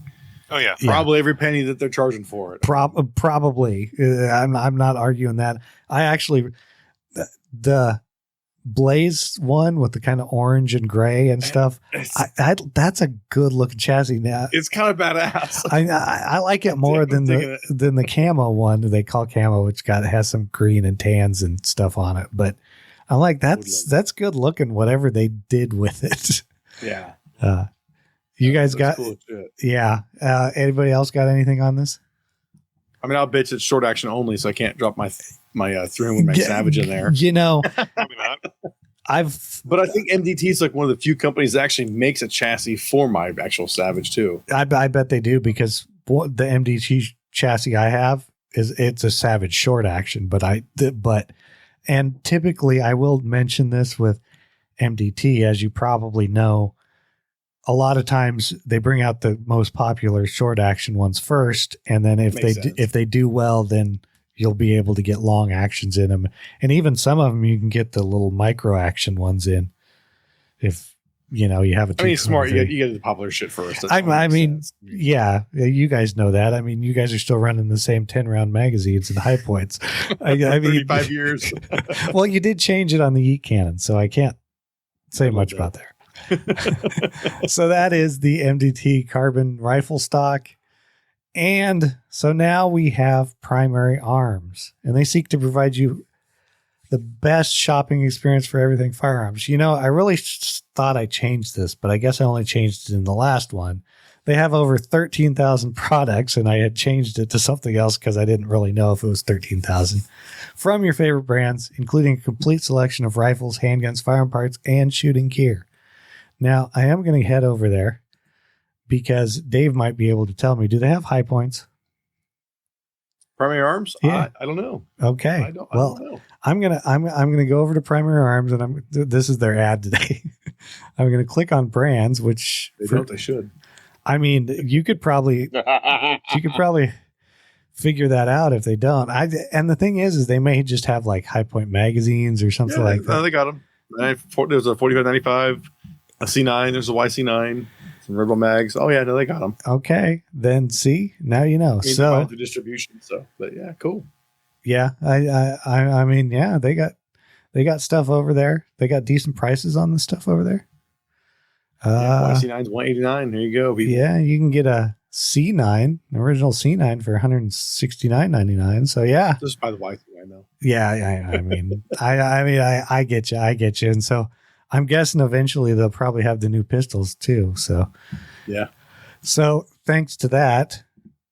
Oh yeah, probably every penny that they're charging for it. Probably. I'm not arguing that. I actually the Blaze one with the kind of orange and gray and stuff. That's a good looking chassis. Now it's kind of badass. I like it more than the camo one they call camo, which has some green and tans and stuff on it. But I'm like, that's good looking. Whatever they did with it. Yeah. You guys got cool shit. Yeah. Anybody else got anything on this? I mean, I'll bet it's short action only, so I can't drop my 3-in-1 Mag Savage in there. Probably not. But I think MDT is like one of the few companies that actually makes a chassis for my actual Savage too. I bet they do, because the MDT chassis I have it's a Savage short action, and typically I will mention this with MDT, as you probably know, a lot of times they bring out the most popular short action ones first, and then if they do well, then you'll be able to get long actions in them. And even some of them you can get the little micro action ones in if you have a. I mean, smart. You get the popular shit first. I mean, yeah, you guys know that. I mean, you guys are still running the same 10-round magazines and high points. I mean, 35 years. Well, you did change it on the Yeet cannon, so I can't say much about that. So that is the MDT carbon rifle stock. And so now we have Primary Arms, and they seek to provide you the best shopping experience for everything firearms. I really thought I changed this, but I guess I only changed it in the last one. They have over 13,000 products, and I had changed it to something else because I didn't really know if it was 13,000 from your favorite brands, including a complete selection of rifles, handguns, firearm parts, and shooting gear. Now, I am going to head over there because Dave might be able to tell me, do they have high points? Primary Arms? Yeah. I don't know. Okay. I don't know. I'm gonna go over to Primary Arms, and this is their ad today. I'm gonna click on brands, which they should. I mean, you could probably figure that out if they don't. And the thing is they may just have like High Point magazines or something like that. No, they got them. There's a 4595, a C9. There's a YC9. Some Rebel mags. Oh yeah, no, they got them. Okay, then see, now you know. So the distribution. So, but yeah, cool. Yeah, I mean, yeah, they got stuff over there. They got decent prices on the stuff over there. YC9's $189. There you go. Yeah, you can get a C9, an original C9 for $169.99. So yeah, just by the YC9 though. Yeah, I mean, I get you, and so. I'm guessing eventually they'll probably have the new pistols too. So, yeah. So thanks to that,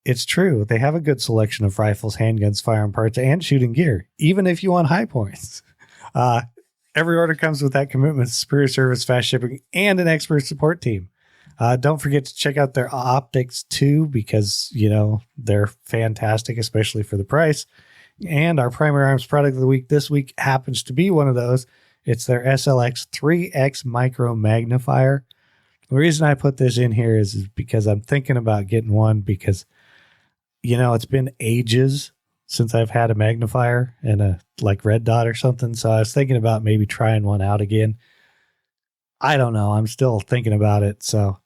it's true. They have a good selection of rifles, handguns, firearm parts, and shooting gear, even if you want high points. Every order comes with that commitment, superior service, fast shipping, and an expert support team. Don't forget to check out their optics too, because, they're fantastic, especially for the price. And our Primary Arms product of the week this week happens to be one of those. It's their SLX 3X micro magnifier. The reason I put this in here is because I'm thinking about getting one because, it's been ages since I've had a magnifier and a red dot or something. So I was thinking about maybe trying one out again. I don't know. I'm still thinking about it. So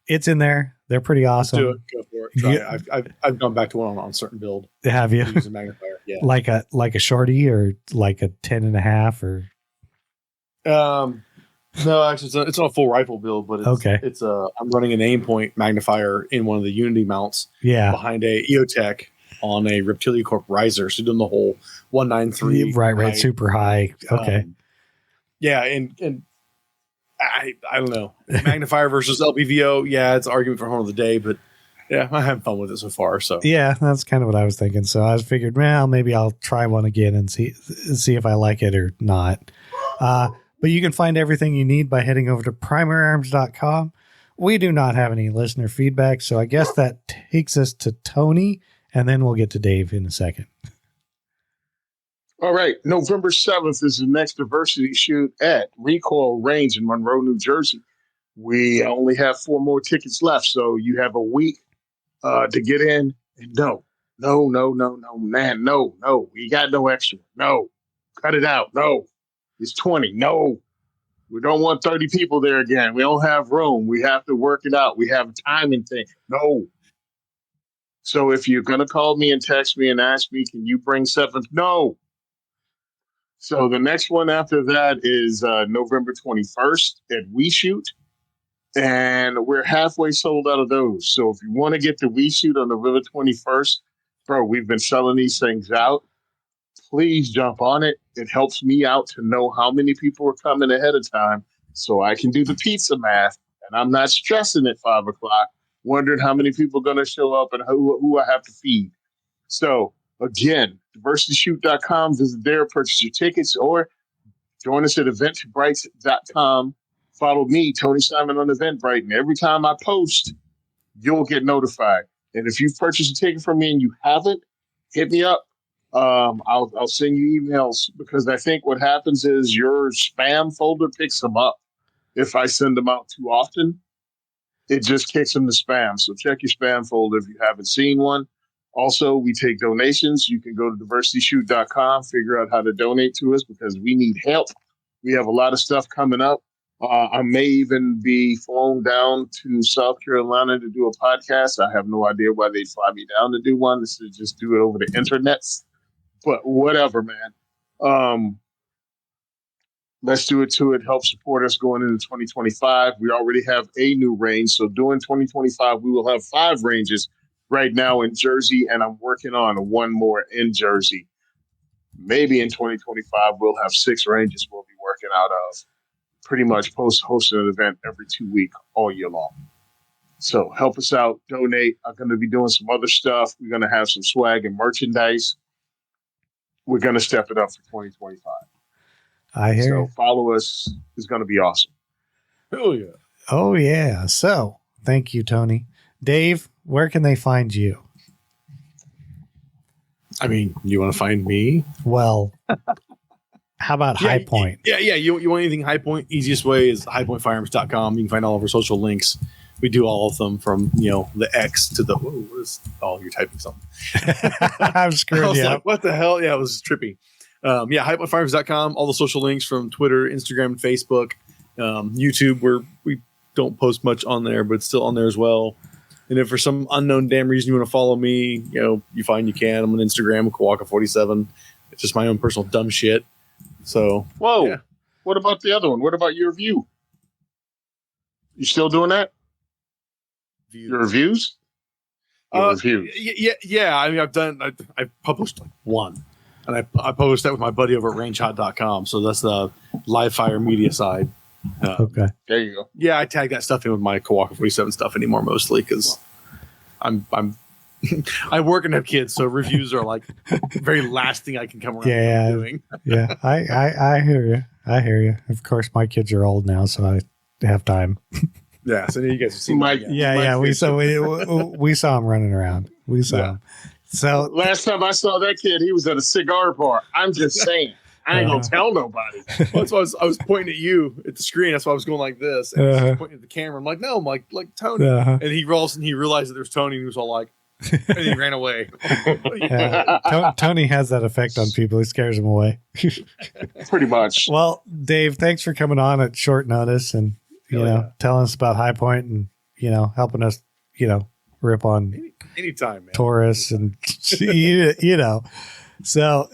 it's in there. They're pretty awesome. Do it. Go for it. Try it. I've gone back to one on a certain build. Have you? Use a magnifier. Yeah. Like a shorty or like a 10.5 or. No, actually, it's not a full rifle build, but I'm running an aim point magnifier in one of the Unity mounts. Yeah. Behind a EOTech on a Reptilia Corp riser. So doing the whole 193. Right. Super high. Okay. Yeah. And I don't know. Magnifier versus LPVO. Yeah. It's an argument for home of the day, but yeah, I have fun with it so far. So yeah, that's kind of what I was thinking. So I figured, well, maybe I'll try one again and see if I like it or not. But you can find everything you need by heading over to primaryarms.com. We do not have any listener feedback, so I guess that takes us to Tony, and then we'll get to Dave in a second. All right. November 7th is the next diversity shoot at Recoil Range in Monroe, New Jersey. We only have 4 more tickets left, so you have a week to get in. And no, man, no. We got no extra. No. Cut it out. No. It's 20. No. We don't want 30 people there again. We don't have room. We have to work it out. We have a timing thing. No. So if you're going to call me and text me and ask me, can you bring 7th? No. So the next one after that is November 21st at We Shoot. And we're halfway sold out of those. So if you want to get the We Shoot on November 21st, bro, we've been selling these things out. Please jump on it. It helps me out to know how many people are coming ahead of time so I can do the pizza math. And I'm not stressing at 5 o'clock, wondering how many people are going to show up and who I have to feed. So again, diversityshoot.com, visit there, purchase your tickets, or join us at eventbrite.com. Follow me, Tony Simon, on Eventbrite. And every time I post, you'll get notified. And if you've purchased a ticket from me and you haven't, hit me up. I'll send you emails, because I think what happens is your spam folder picks them up. If I send them out too often, it just kicks them to spam. So check your spam folder if you haven't seen one. Also, we take donations. You can go to diversityshoot.com, figure out how to donate to us, because we need help. We have a lot of stuff coming up. I may even be flown down to South Carolina to do a podcast. I have no idea why they'd fly me down to do one. This is just do it over the internet. But whatever, man. Let's do it to it. Help support us going into 2025. We already have a new range. So during 2025, we will have 5 ranges right now in Jersey, and I'm working on 1 more in Jersey. Maybe in 2025, we'll have 6 ranges we'll be working out of. Pretty much hosting an event every 2 weeks all year long. So help us out, donate. I'm going to be doing some other stuff. We're going to have some swag and merchandise. We're going to step it up for 2025. I hear. So follow us. It's going to be awesome. hell yeah. Oh, yeah. So thank you, Tony. Dave, where can they find you? I mean, you want to find me? Well, how about High Point? Yeah. You want anything High Point? Easiest way is highpointfirearms.com. You can find all of our social links. We do all of them from, the X to the, you're typing something. I'm screwed. I was Yeah. like, what the hell? Yeah, it was trippy. Highpointfirearms.com, all the social links from Twitter, Instagram, Facebook, YouTube, where we don't post much on there, but it's still on there as well. And if for some unknown damn reason you want to follow me, you find you can. I'm on Instagram, Kawaka47. It's just my own personal dumb shit. So, whoa. Yeah. What about the other one? What about your review? You still doing that? Your reviews? Your reviews. Yeah. I mean, I've published like 1, and I published that with my buddy over at rangehot.com. So that's the live fire media side. Okay. There you go. Yeah, I tag that stuff in with my Kawaka 47 stuff anymore, mostly because I'm I work and have kids, so reviews are like very last thing I can come around doing. Yeah, I hear you. I hear you. Of course, my kids are old now, so I have time. Yeah, so you guys have seen We saw him running around. We saw him. So last time I saw that kid, he was at a cigar bar. I'm just saying. I ain't gonna tell nobody. Well, that's why I was pointing at you at the screen. That's why I was going like this. And I was pointing at the camera. I'm like, no, I'm like Tony. And he rolls and he realized that there's Tony, and he was all like, and he ran away. Tony has that effect on people. He scares them away. Pretty much. Well, Dave, thanks for coming on at short notice and telling us about High Point and helping us rip on anytime, man. Taurus and so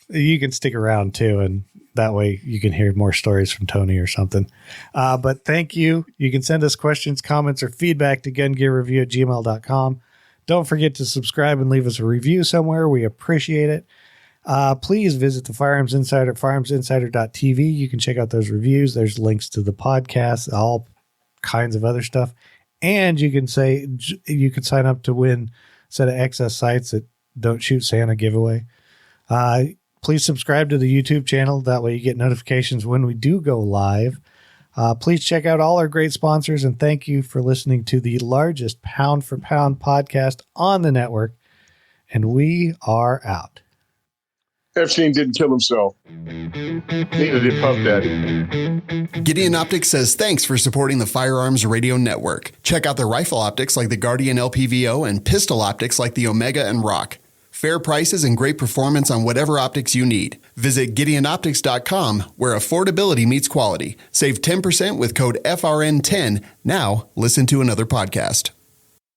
you can stick around too, and that way you can hear more stories from Tony or something. But thank you. You can send us questions, comments, or feedback to gungearreview@gmail.com. Don't forget to subscribe and leave us a review somewhere. We appreciate it. Please visit the Firearms Insider, firearmsinsider.tv. You can check out those reviews. There's links to the podcast, all kinds of other stuff. And you can sign up to win a set of excess sights at Don't Shoot Santa giveaway. Please subscribe to the YouTube channel. That way you get notifications when we do go live. Please check out all our great sponsors, and thank you for listening to the largest pound for pound podcast on the network. And we are out. Epstein didn't kill himself. Neither did Puff Daddy. Gideon Optics says thanks for supporting the Firearms Radio Network. Check out the rifle optics like the Guardian LPVO and pistol optics like the Omega and Rock. Fair prices and great performance on whatever optics you need. Visit GideonOptics.com, where affordability meets quality. Save 10% with code FRN10. Now, listen to another podcast.